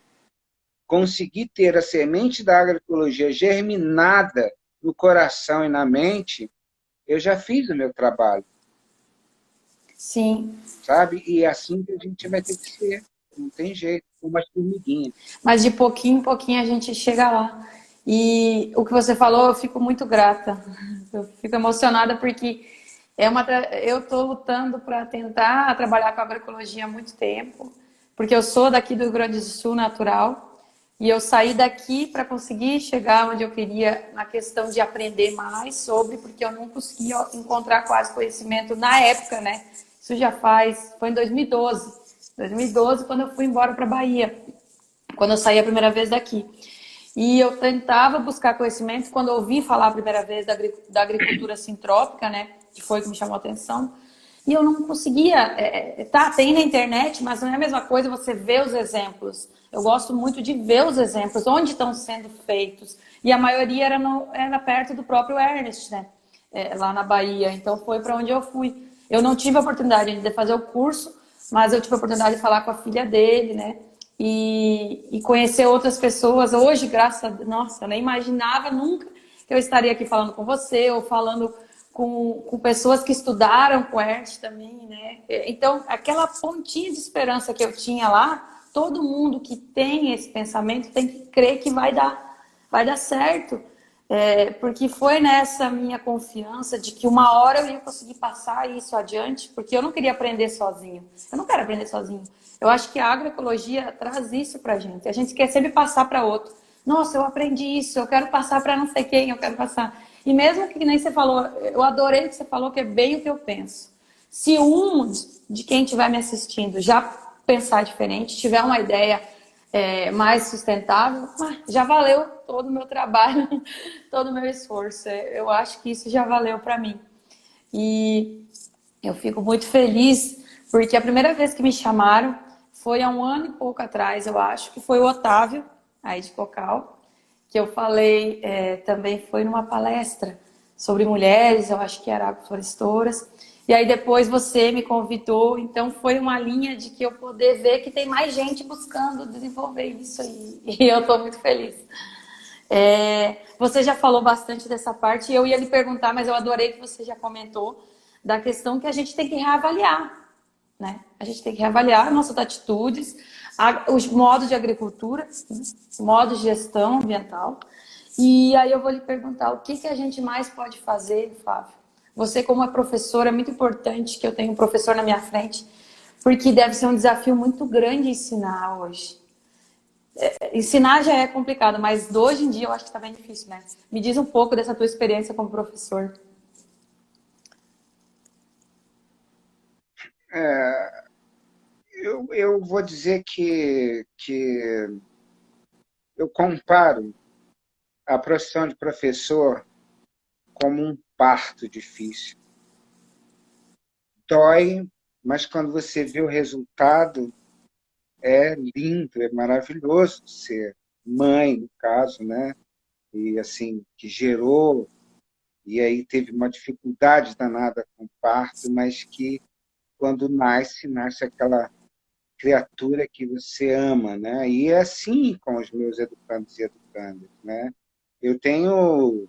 conseguir ter a semente da agroecologia germinada no coração e na mente, eu já fiz o meu trabalho, Sim. sabe? E é assim que a gente vai ter que ser, não tem jeito, umas formiguinhas. Mas de pouquinho em pouquinho a gente chega lá. E o que você falou, eu fico muito grata. Eu fico emocionada porque eu estou lutando para tentar trabalhar com agroecologia há muito tempo, porque eu sou daqui do Rio Grande do Sul natural e eu saí daqui para conseguir chegar onde eu queria na questão de aprender mais sobre, porque eu não conseguia encontrar quase conhecimento na época, né? Isso já foi em 2012. 2012, quando eu fui embora para Bahia, quando eu saí a primeira vez daqui. E eu tentava buscar conhecimento quando eu ouvi falar a primeira vez da agricultura sintrópica, né? Que foi o que me chamou a atenção. E eu não conseguia. Tem na internet, mas não é a mesma coisa você ver os exemplos. Eu gosto muito de ver os exemplos, onde estão sendo feitos. E a maioria era perto do próprio Ernest, né? Lá na Bahia. Então foi para onde eu fui. Eu não tive a oportunidade de fazer o curso, mas eu tive a oportunidade de falar com a filha dele, né? E conhecer outras pessoas. Hoje, graças a Deus, nossa, eu nem imaginava nunca que eu estaria aqui falando com você ou falando com pessoas que estudaram com Ernst também, né? Então, aquela pontinha de esperança que eu tinha lá, todo mundo que tem esse pensamento tem que crer que vai dar certo. Porque foi nessa minha confiança de que uma hora eu ia conseguir passar isso adiante, porque eu não queria aprender sozinho. Eu não quero aprender sozinho. Eu acho que a agroecologia traz isso pra gente. A gente quer sempre passar para outro. Nossa, eu aprendi isso, eu quero passar para não sei quem, eu quero passar. E mesmo que nem você falou, eu adorei o que você falou, que é bem o que eu penso. Se um de quem estiver me assistindo já pensar diferente, tiver uma ideia mais sustentável, já valeu todo o meu trabalho, todo o meu esforço. Eu acho que isso já valeu para mim. E eu fico muito feliz, porque a primeira vez que me chamaram foi há um ano e pouco atrás, eu acho, que foi o Otávio, aí de Cocal, que eu falei, também foi numa palestra sobre mulheres, eu acho que era agroflorestoras. E aí depois você me convidou, então foi uma linha de que eu poder ver que tem mais gente buscando desenvolver isso aí. E eu estou muito feliz. Você já falou bastante dessa parte, e eu ia lhe perguntar, mas eu adorei que você já comentou da questão que a gente tem que reavaliar, né? A gente tem que reavaliar nossas atitudes, os modos de agricultura, modos de gestão ambiental. E aí eu vou lhe perguntar, o que a gente mais pode fazer, Flávio? Você, como é professora, é muito importante que eu tenha um professor na minha frente, porque deve ser um desafio muito grande ensinar hoje. Ensinar já é complicado, mas hoje em dia eu acho que está bem difícil, né? Me diz um pouco dessa tua experiência como professor. Eu vou dizer que eu comparo a profissão de professor como um parto difícil. Dói, mas quando você vê o resultado, é lindo, é maravilhoso ser mãe, no caso, né? E assim, que gerou, e aí teve uma dificuldade danada com o parto, mas que quando nasce, nasce aquela criatura que você ama, né? E é assim com os meus educandos e educandas, né? Eu tenho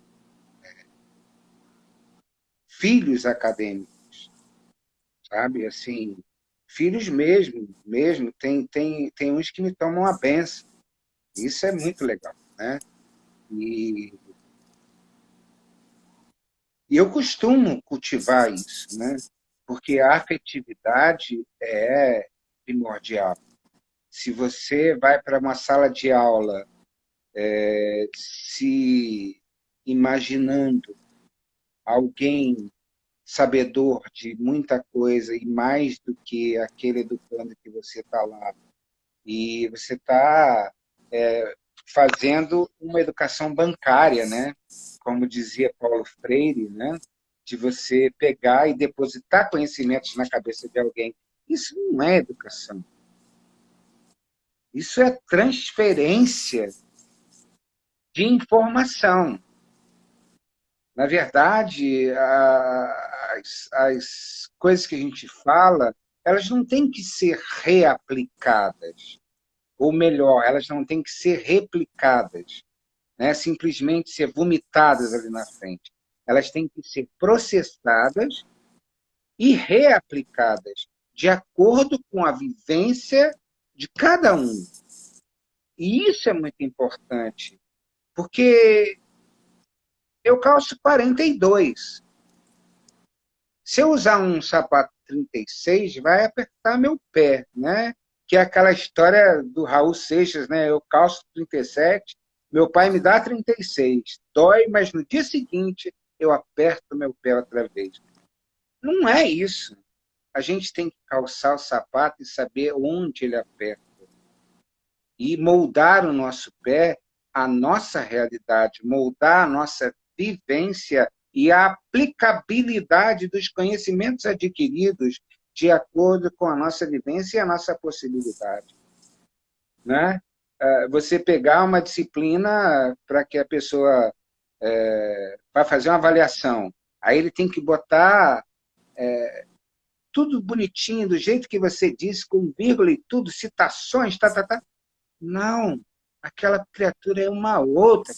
filhos acadêmicos, sabe? Assim, filhos mesmo. Tem uns que me tomam a benção. Isso é muito legal, né? E, e eu costumo cultivar isso, né? Porque a afetividade é primordial. Se você vai para uma sala de aula se imaginando alguém sabedor de muita coisa e mais do que aquele educando que você está lá, e você está fazendo uma educação bancária, né? Como dizia Paulo Freire, né? De você pegar e depositar conhecimentos na cabeça de alguém. Isso não é educação. Isso é transferência de informação. Na verdade, as coisas que a gente fala, elas não têm que ser reaplicadas. Ou melhor, elas não têm que ser replicadas, né? Simplesmente ser vomitadas ali na frente. Elas têm que ser processadas e reaplicadas de acordo com a vivência de cada um. E isso é muito importante, porque eu calço 42. Se eu usar um sapato 36, vai apertar meu pé, né? Que é aquela história do Raul Seixas, né? Eu calço 37, meu pai me dá 36. Dói, mas no dia seguinte eu aperto meu pé outra vez. Não é isso. A gente tem que calçar o sapato e saber onde ele aperta. E moldar o nosso pé à nossa realidade, moldar a nossa vivência e a aplicabilidade dos conhecimentos adquiridos de acordo com a nossa vivência e a nossa possibilidade. Né? Você pegar uma disciplina para que a pessoa vai fazer uma avaliação, aí ele tem que botar tudo bonitinho, do jeito que você disse, com vírgula e tudo, citações, tá, tá, tá. Não, aquela criatura é uma outra.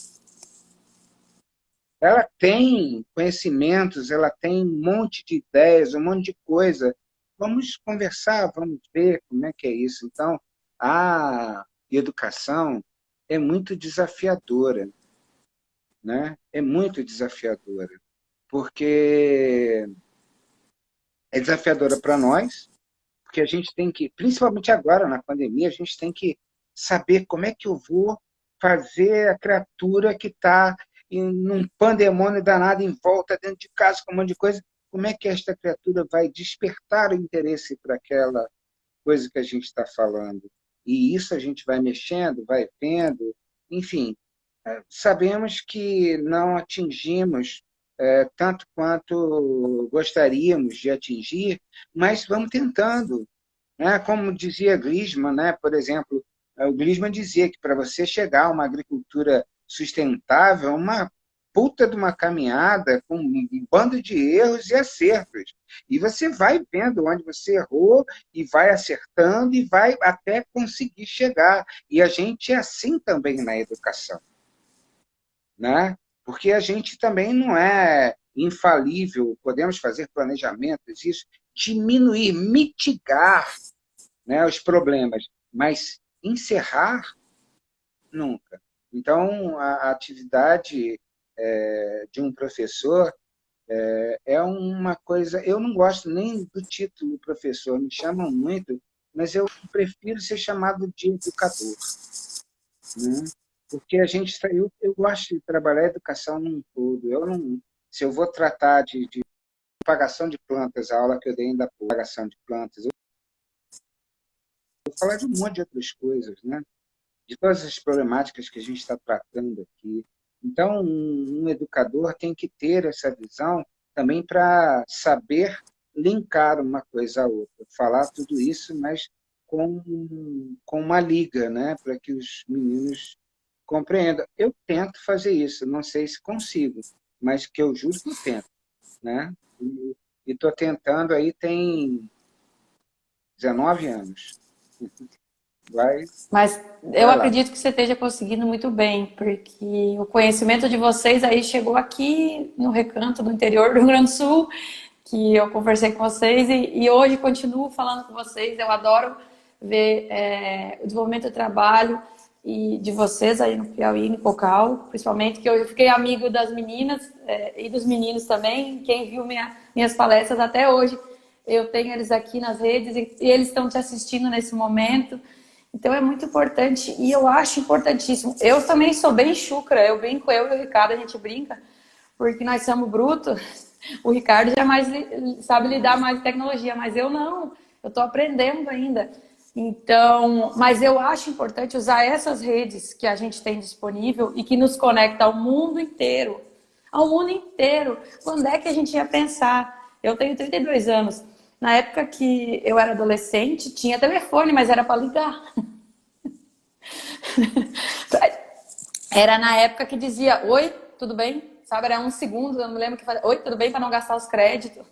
Ela tem conhecimentos, ela tem um monte de ideias, um monte de coisa. Vamos conversar, vamos ver como é que é isso. Então, a educação é muito desafiadora, né? É muito desafiadora, porque é desafiadora para nós, porque a gente tem que, principalmente agora na pandemia, a gente tem que saber como é que eu vou fazer a criatura que está num pandemônio danado em volta, dentro de casa, com um monte de coisa, como é que esta criatura vai despertar o interesse para aquela coisa que a gente está falando. E isso a gente vai mexendo, vai vendo, enfim, sabemos que não atingimos tanto quanto gostaríamos de atingir, mas vamos tentando, né? Como dizia Glisman, né? Por exemplo, o Glisman dizia que para você chegar a uma agricultura sustentável, uma puta de uma caminhada com um bando de erros e acertos. E você vai vendo onde você errou e vai acertando e vai até conseguir chegar. E a gente é assim também na educação, né? Porque a gente também não é infalível, podemos fazer planejamentos, isso, diminuir, mitigar, né, os problemas, mas encerrar, nunca. Então, a atividade de um professor é uma coisa... Eu não gosto nem do título professor, me chamam muito, mas eu prefiro ser chamado de educador, né? Porque a gente... Eu gosto de trabalhar a educação num todo. Eu não, se eu vou tratar de propagação de plantas, a aula que eu dei ainda propagação de plantas, eu vou falar de um monte de outras coisas, né? De todas as problemáticas que a gente está tratando aqui. Então, um educador tem que ter essa visão também para saber linkar uma coisa à outra, falar tudo isso, mas com uma liga, né? Para que os meninos compreendam. Eu tento fazer isso, não sei se consigo, mas que eu juro que eu tento, né? E estou tentando aí tem 19 anos. Mas eu Vai lá. acredito que você esteja conseguindo muito bem, porque o conhecimento de vocês aí chegou aqui no recanto do interior do Rio Grande do Sul, que eu conversei com vocês e hoje continuo falando com vocês. Eu adoro ver o desenvolvimento do trabalho e de vocês aí no Piauí, no Cocal, principalmente, que eu fiquei amigo das meninas e dos meninos também. Quem viu minhas palestras até hoje, eu tenho eles aqui nas redes e eles estão te assistindo nesse momento. Então é muito importante e eu acho importantíssimo. Eu também sou bem chucra, eu brinco, eu e o Ricardo, a gente brinca, porque nós somos brutos. O Ricardo já sabe lidar mais com tecnologia, mas eu não, eu estou aprendendo ainda. Então, mas eu acho importante usar essas redes que a gente tem disponível e que nos conecta ao mundo inteiro. Ao mundo inteiro. Quando é que a gente ia pensar? Eu tenho 32 anos. Na época que eu era adolescente, tinha telefone, mas era para ligar. Era na época que dizia, oi, tudo bem? Sabe, era um segundo, eu não lembro o que fazia. Oi, tudo bem? Para não gastar os créditos.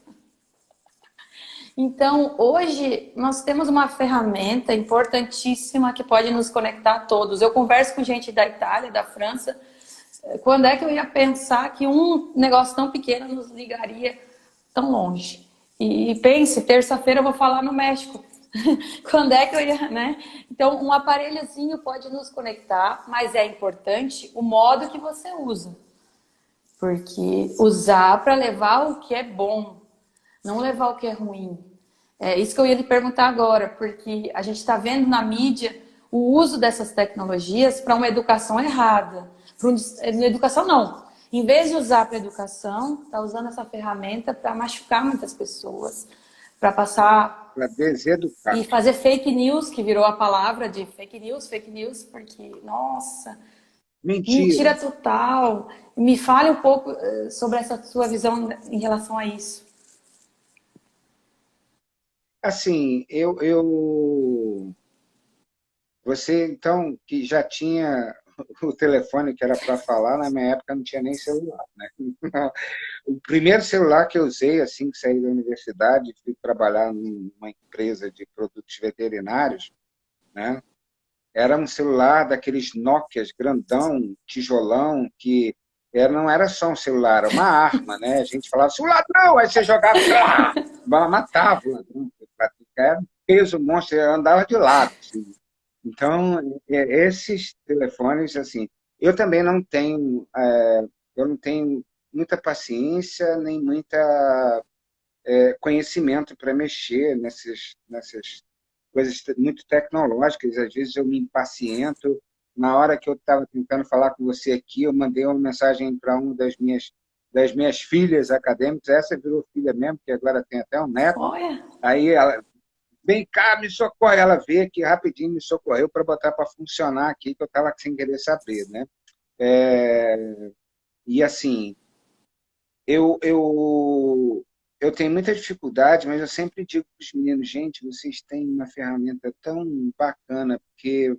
Então, hoje, nós temos uma ferramenta importantíssima que pode nos conectar a todos. Eu converso com gente da Itália, da França. Quando é que eu ia pensar que um negócio tão pequeno nos ligaria tão longe? E pense, terça-feira eu vou falar no México. Quando é que eu ia, né? Então, um aparelhozinho pode nos conectar, mas é importante o modo que você usa. Porque usar para levar o que é bom, não levar o que é ruim. É isso que eu ia lhe perguntar agora, porque a gente está vendo na mídia o uso dessas tecnologias para uma educação errada. Educação não. Em vez de usar para educação, está usando essa ferramenta para machucar muitas pessoas, para passar Para deseducar. e fazer fake news, que virou a palavra de fake news, porque, nossa, Mentira. mentira total. Me fale um pouco sobre essa sua visão em relação a isso. Assim, você, então, que já tinha o telefone que era para falar, na minha época não tinha nem celular, né? O primeiro celular que eu usei, assim que saí da universidade, fui trabalhar numa empresa de produtos veterinários, né? Era um celular daqueles Nokias grandão, tijolão, que não era só um celular, era uma arma, né? A gente falava assim, o ladrão! Aí você jogava, a bala matava o ladrão. Era um peso monstro, andava de lado, assim. Então, esses telefones, assim, eu também não tenho, eu não tenho muita paciência, nem muita conhecimento para mexer nessas coisas muito tecnológicas. Às vezes eu me impaciento. Na hora que eu estava tentando falar com você aqui, eu mandei uma mensagem para uma das minhas filhas acadêmicas, essa virou filha mesmo, que agora tem até um neto. Olha. Aí ela, vem cá, me socorre. Ela veio aqui rapidinho, me socorreu para botar para funcionar aqui, que eu estava sem querer saber, né? E assim, eu, eu, eu tenho muita dificuldade, mas eu sempre digo para os meninos, gente, vocês têm uma ferramenta tão bacana, porque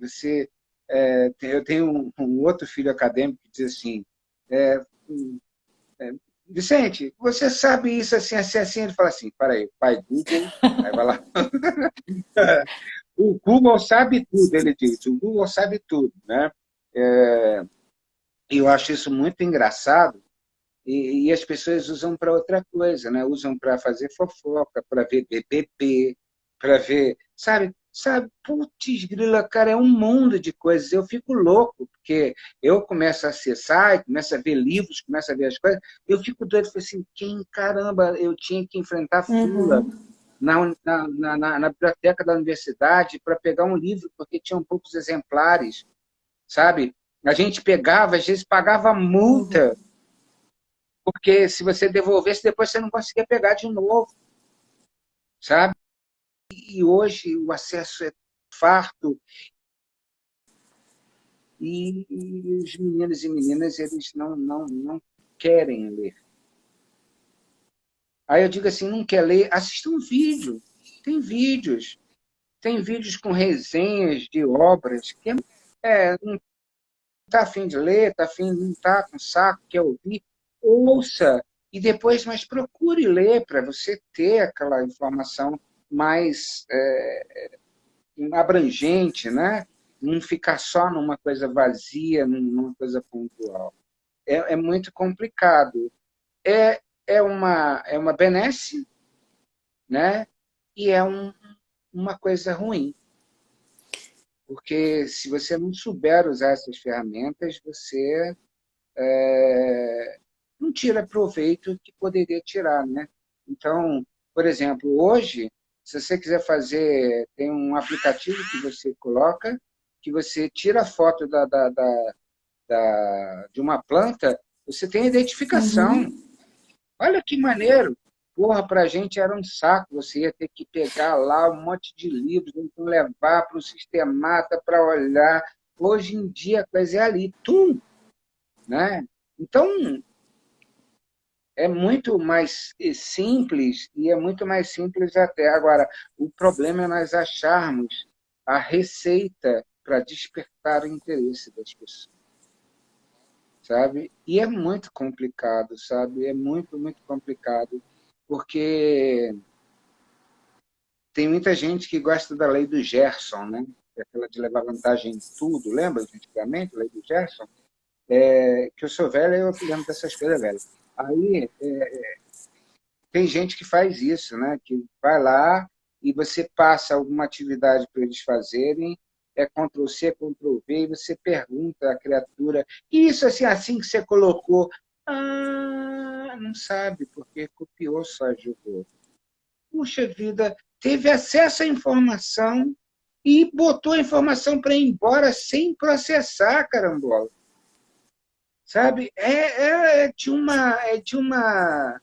eu tenho um outro filho acadêmico que diz assim, é, Vicente, você sabe isso assim, assim, assim? Ele fala assim, para aí, pai Google, aí vai lá. O Google sabe tudo, ele diz, o Google sabe tudo, né? E eu acho isso muito engraçado, e as pessoas usam para outra coisa, né? Usam para fazer fofoca, para ver BBB, para ver, putz, grila, cara, é um mundo de coisas. Eu fico louco, porque eu começo a acessar, começo a ver livros, começo a ver as coisas, eu fico doido, falei assim, caramba, eu tinha que enfrentar fila na biblioteca da universidade para pegar um livro, porque tinham poucos exemplares, sabe? A gente pegava, às vezes pagava multa, porque se você devolvesse, depois você não conseguia pegar de novo, sabe? E hoje o acesso é farto e os meninos e meninas, eles não querem ler. Aí eu digo assim, não quer ler? Assista um vídeo. Tem vídeos. Tem vídeos com resenhas de obras que não está afim de ler, não está com saco, quer ouvir, ouça e depois, mas procure ler para você ter aquela informação mais abrangente, né? Não ficar só numa coisa vazia, numa coisa pontual. É muito complicado. É uma benesse, né? E uma coisa ruim. Porque se você não souber usar essas ferramentas, você não tira proveito que poderia tirar, né? Então, por exemplo, hoje, se você quiser fazer, tem um aplicativo que você coloca, que você tira a foto de uma planta, você tem identificação. Olha que maneiro! Porra, para a gente era um saco, você ia ter que pegar lá um monte de livros, então levar para o sistemata para olhar. Hoje em dia a coisa é ali, tum, né? Então, é muito mais simples e é muito mais simples até. Agora, o problema é nós acharmos a receita para despertar o interesse das pessoas, sabe? E é muito complicado, sabe? É muito, muito complicado, porque tem muita gente que gosta da lei do Gerson, né? Aquela de levar vantagem em tudo, lembra de antigamente, a lei do Gerson? Que eu sou velho, eu lembro dessas coisas, velho. Aí, tem gente que faz isso, né? Que vai lá e você passa alguma atividade para eles fazerem, é Ctrl+C, Ctrl+V, e você pergunta à criatura, isso assim que você colocou? Ah, não sabe, porque copiou, só jogou. Puxa vida, teve acesso à informação e botou a informação para ir embora sem processar, carambola. Sabe? É de uma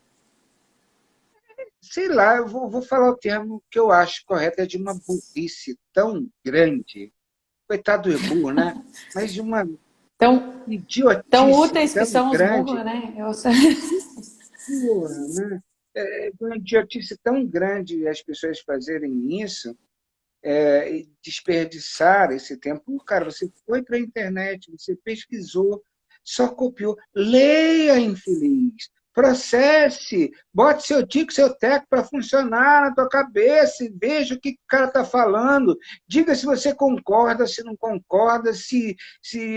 sei lá, eu vou falar o termo que eu acho correto, é de uma burrice tão grande, coitado do burro, né? Mas de uma Tão, tão idiotice úteis que tão são os burros, grande, né? porra, né? De uma idiotice tão grande as pessoas fazerem isso, e desperdiçar esse tempo. Pô, cara, você foi para a internet, você pesquisou, só copiou. Leia, infeliz. Processe, bote seu tico, seu teco para funcionar na tua cabeça e veja o que o cara está falando. Diga se você concorda, se não concorda, se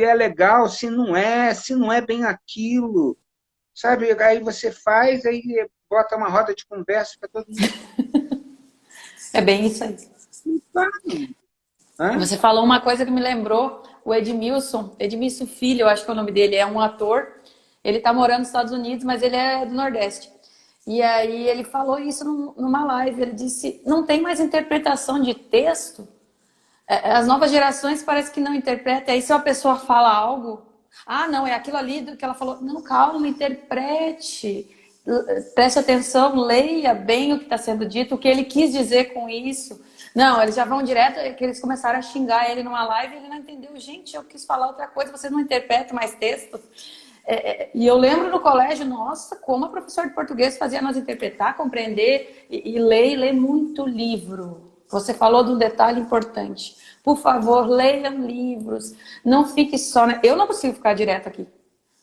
é legal, se não é bem aquilo. Sabe? Aí você faz, aí bota uma roda de conversa para todo mundo. É bem isso aí. Hã? Você falou uma coisa que me lembrou, o Edmilson Filho, eu acho que é o nome dele, é um ator. Ele tá morando nos Estados Unidos, mas ele é do Nordeste. E aí ele falou isso numa live, ele disse, não tem mais interpretação de texto. As novas gerações parece que não interpretam. Aí se uma pessoa fala algo, ah, não, é aquilo ali do que ela falou. Não, calma, interprete. Preste atenção, leia bem o que está sendo dito, o que ele quis dizer com isso. Não, eles já vão direto, que eles começaram a xingar ele numa live e ele não entendeu. Gente, eu quis falar outra coisa, vocês não interpretam mais texto. E eu lembro no colégio, nossa, como a professora de português fazia nós interpretar, compreender e ler muito livro. Você falou de um detalhe importante. Por favor, leiam livros. Não fique só... Eu não consigo ficar direto aqui.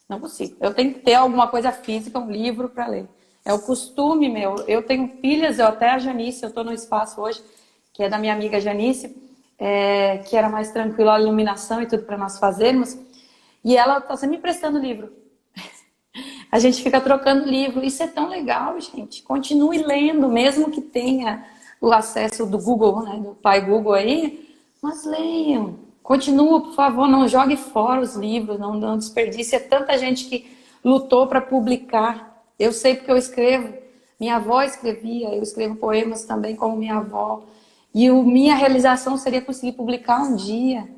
Não consigo. Eu tenho que ter alguma coisa física, um livro para ler. É o costume meu. Eu tenho pilhas, eu até a Janice, eu estou no espaço hoje, que é da minha amiga Janice, que era mais tranquilo a iluminação e tudo para nós fazermos. E ela está sempre me emprestando livro. A gente fica trocando livro. Isso é tão legal, gente. Continue lendo, mesmo que tenha o acesso do Google, né, do pai Google aí. Mas leiam. Continua, por favor, não jogue fora os livros, não desperdice. É tanta gente que lutou para publicar. Eu sei porque eu escrevo. Minha avó escrevia, eu escrevo poemas também como minha avó. E minha realização seria conseguir publicar um dia.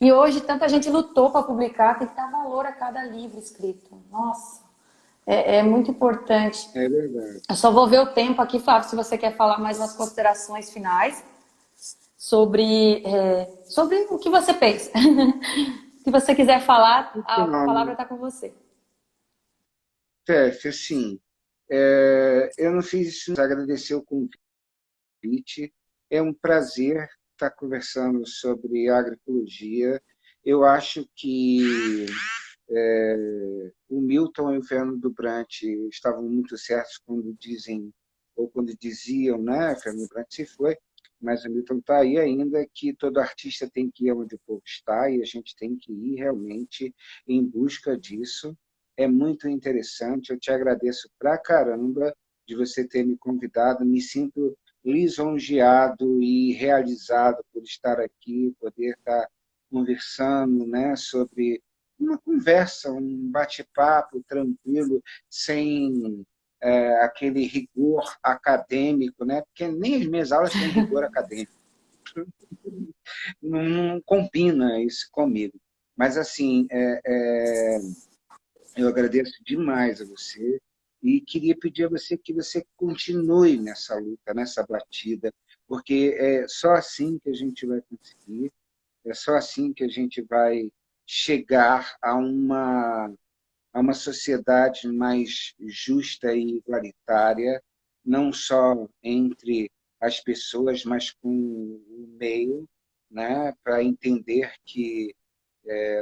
E hoje tanta gente lutou para publicar, tem que dar valor a cada livro escrito. Nossa, é muito importante. É verdade. Eu só vou ver o tempo aqui, Flávio, se você quer falar mais umas considerações finais sobre o que você pensa. Se você quiser falar, a palavra está com você. Tef, assim, eu não fiz isso, mas agradecer o convite. É um prazer estar conversando sobre agroecologia. Eu acho que o Milton e o Fernando Brant estavam muito certos quando dizem, ou quando diziam, né? O Fernando Brant se foi, mas o Milton está aí ainda, que todo artista tem que ir onde o povo está e a gente tem que ir realmente em busca disso. É muito interessante, eu te agradeço pra caramba de você ter me convidado, me sinto lisonjeado e realizado por estar aqui, poder estar conversando, né, sobre uma conversa, um bate-papo tranquilo, sem aquele rigor acadêmico, né? Porque nem as minhas aulas têm rigor acadêmico. Não combina isso comigo. Mas, assim, eu agradeço demais a você e queria pedir a você que você continue nessa luta, nessa batida, porque é só assim que a gente vai conseguir, é só assim que a gente vai chegar a uma sociedade mais justa e igualitária, não só entre as pessoas, mas com o meio, né, para entender que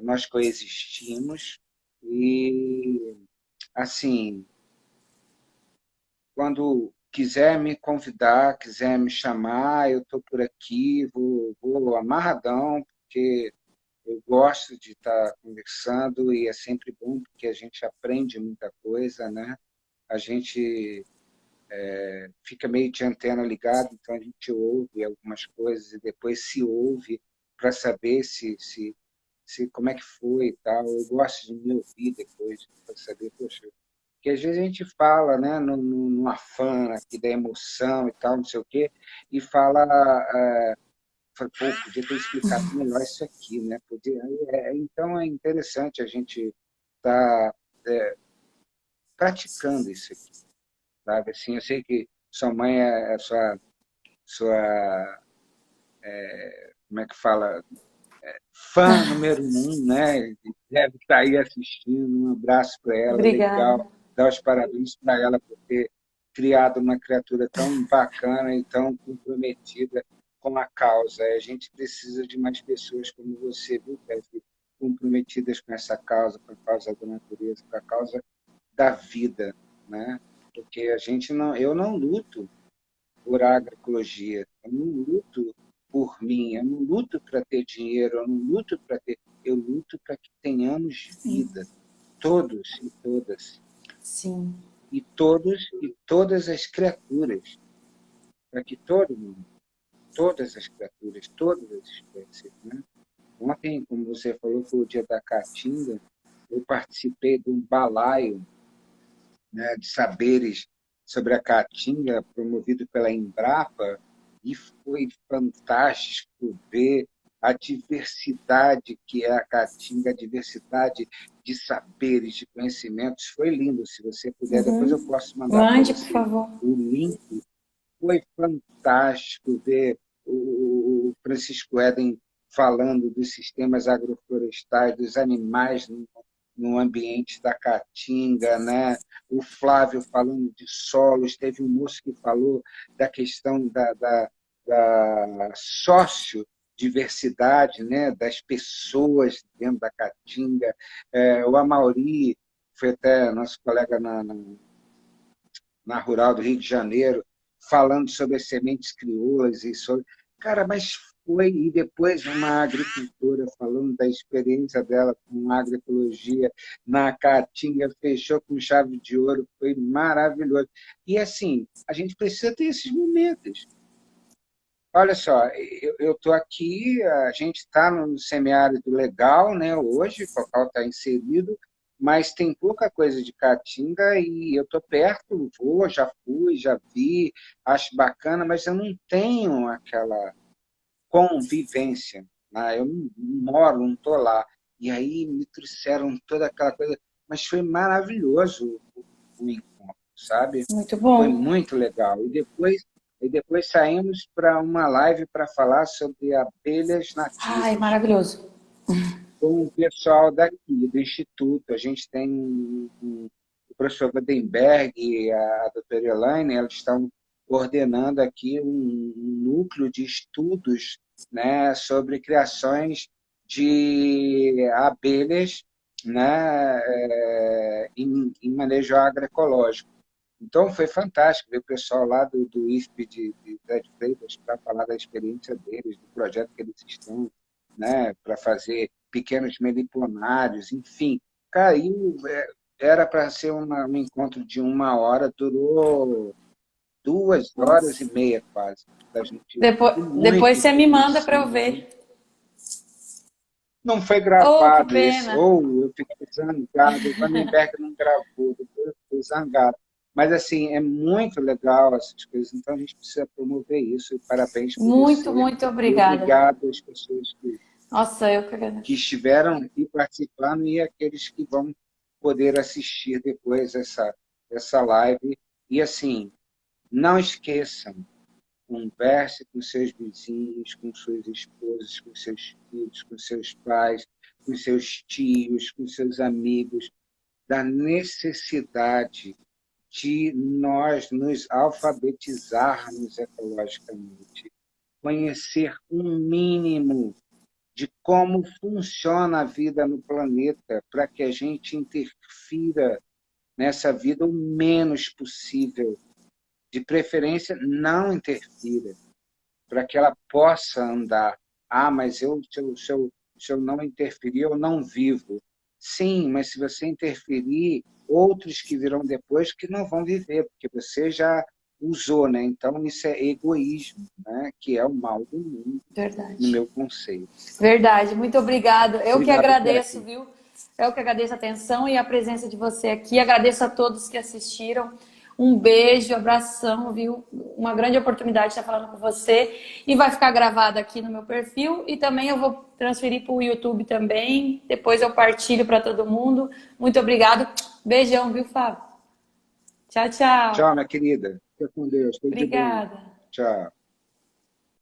nós coexistimos e, assim, quando quiser me convidar, quiser me chamar, eu estou por aqui, vou amarradão, porque eu gosto de estar conversando e é sempre bom porque a gente aprende muita coisa, né? A gente fica meio de antena ligada, então a gente ouve algumas coisas e depois se ouve para saber se como é que foi e tal. Eu gosto de me ouvir depois para saber, poxa, porque às vezes a gente fala, né, no afã aqui da emoção e tal, não sei o quê, e fala, pô, podia ter explicado melhor isso aqui, né? Podia, então é interessante a gente estar praticando isso aqui, sabe? Assim, eu sei que sua mãe é a sua como é que fala, fã número um, né? Deve estar aí assistindo. Um abraço para ela, Obrigada. legal. Dar os parabéns para ela por ter criado uma criatura tão bacana e tão comprometida com a causa. A gente precisa de mais pessoas como você, viu, Pepe? Comprometidas com essa causa, com a causa da natureza, com a causa da vida, né? Porque a gente não, eu não luto por agroecologia. Eu não luto por mim, eu não luto para ter dinheiro, eu não luto para ter, eu luto para que tenhamos vida, todos e todas, Sim. e todos e todas as criaturas, para que todo mundo, todas as criaturas, todas as espécies, né? Ontem, como você falou, foi o dia da Caatinga, eu participei de um balaio, né, de saberes sobre a Caatinga, promovido pela Embrapa, e foi fantástico ver a diversidade que é a Caatinga, a diversidade de saberes, de conhecimentos. Foi lindo, se você puder, depois eu posso mandar para Mande, por você favor. o link. Foi fantástico ver o Francisco Éden falando dos sistemas agroflorestais, dos animais no ambiente da Caatinga, né? O Flávio falando de solos, teve um moço que falou da questão da sociodiversidade, né? Das pessoas dentro da Caatinga. O Amauri, foi até nosso colega na Rural do Rio de Janeiro, falando sobre as sementes crioulas e sobre. Cara, mas foi, e depois uma agricultora falando da experiência dela com agroecologia na Caatinga, fechou com chave de ouro, foi maravilhoso. E assim, a gente precisa ter esses momentos. Olha só, eu estou aqui, a gente está no semiárido legal, né, hoje, o Cocal está inserido, mas tem pouca coisa de Caatinga e eu estou perto, vou, já fui, já vi, acho bacana, mas eu não tenho aquela convivência, né? Eu não moro, não estou lá. E aí me trouxeram toda aquela coisa, mas foi maravilhoso o encontro, sabe? Muito Foi bom. muito legal. E depois saímos para uma live para falar sobre abelhas Ai, nativas maravilhoso. com o pessoal daqui, do Instituto. A gente tem o professor Vandenberg e a doutora Elaine, elas estão coordenando aqui um núcleo de estudos, né, sobre criações de abelhas, né, em manejo agroecológico. Então, foi fantástico ver o pessoal lá do IFP de Zé de Freitas para falar da experiência deles, do projeto que eles estão, né, para fazer pequenos meliponários, enfim. Cara, era para ser um encontro de 1 hora, durou 2 horas e meia quase. Da gente, Depois muito você me manda para eu conhecido. ver. Não foi Oh, que gravado esse, pena. ou eu fiquei zangado, o Vandenberg não gravou, depois eu fiquei zangado. Mas, assim, é muito legal essas coisas, então a gente precisa promover isso, e parabéns por Muito, você, muito e obrigada. obrigado às pessoas Nossa, eu que que agradeço. estiveram aqui participando e aqueles que vão poder assistir depois essa live. E, assim, não esqueçam, converse com seus vizinhos, com suas esposas, com seus filhos, com seus pais, com seus tios, com seus amigos, da necessidade de nós nos alfabetizarmos ecologicamente. conhecer um mínimo de como funciona a vida no planeta, para que a gente interfira nessa vida o menos possível. De preferência, não interfira, para que ela possa andar. Ah, mas se eu não interferir, eu não vivo. Sim, mas se você interferir, outros que virão depois que não vão viver, porque você já usou, né? Então, isso é egoísmo, né? Que é o mal do mundo, no Verdade. meu conceito. Verdade, muito obrigado. Eu que Obrigado, agradeço, Tef. viu? Eu que agradeço a atenção e a presença de você aqui. Agradeço a todos que assistiram. Um beijo, abração, viu? Uma grande oportunidade de estar falando com você. E vai ficar gravado aqui no meu perfil. E também eu vou transferir para o YouTube também. Depois eu partilho para todo mundo. Muito obrigado. Beijão, viu, Fábio? Tchau, Tchau, tchau. minha querida. Fica com Deus. Tudo de bom. Obrigada. Tchau.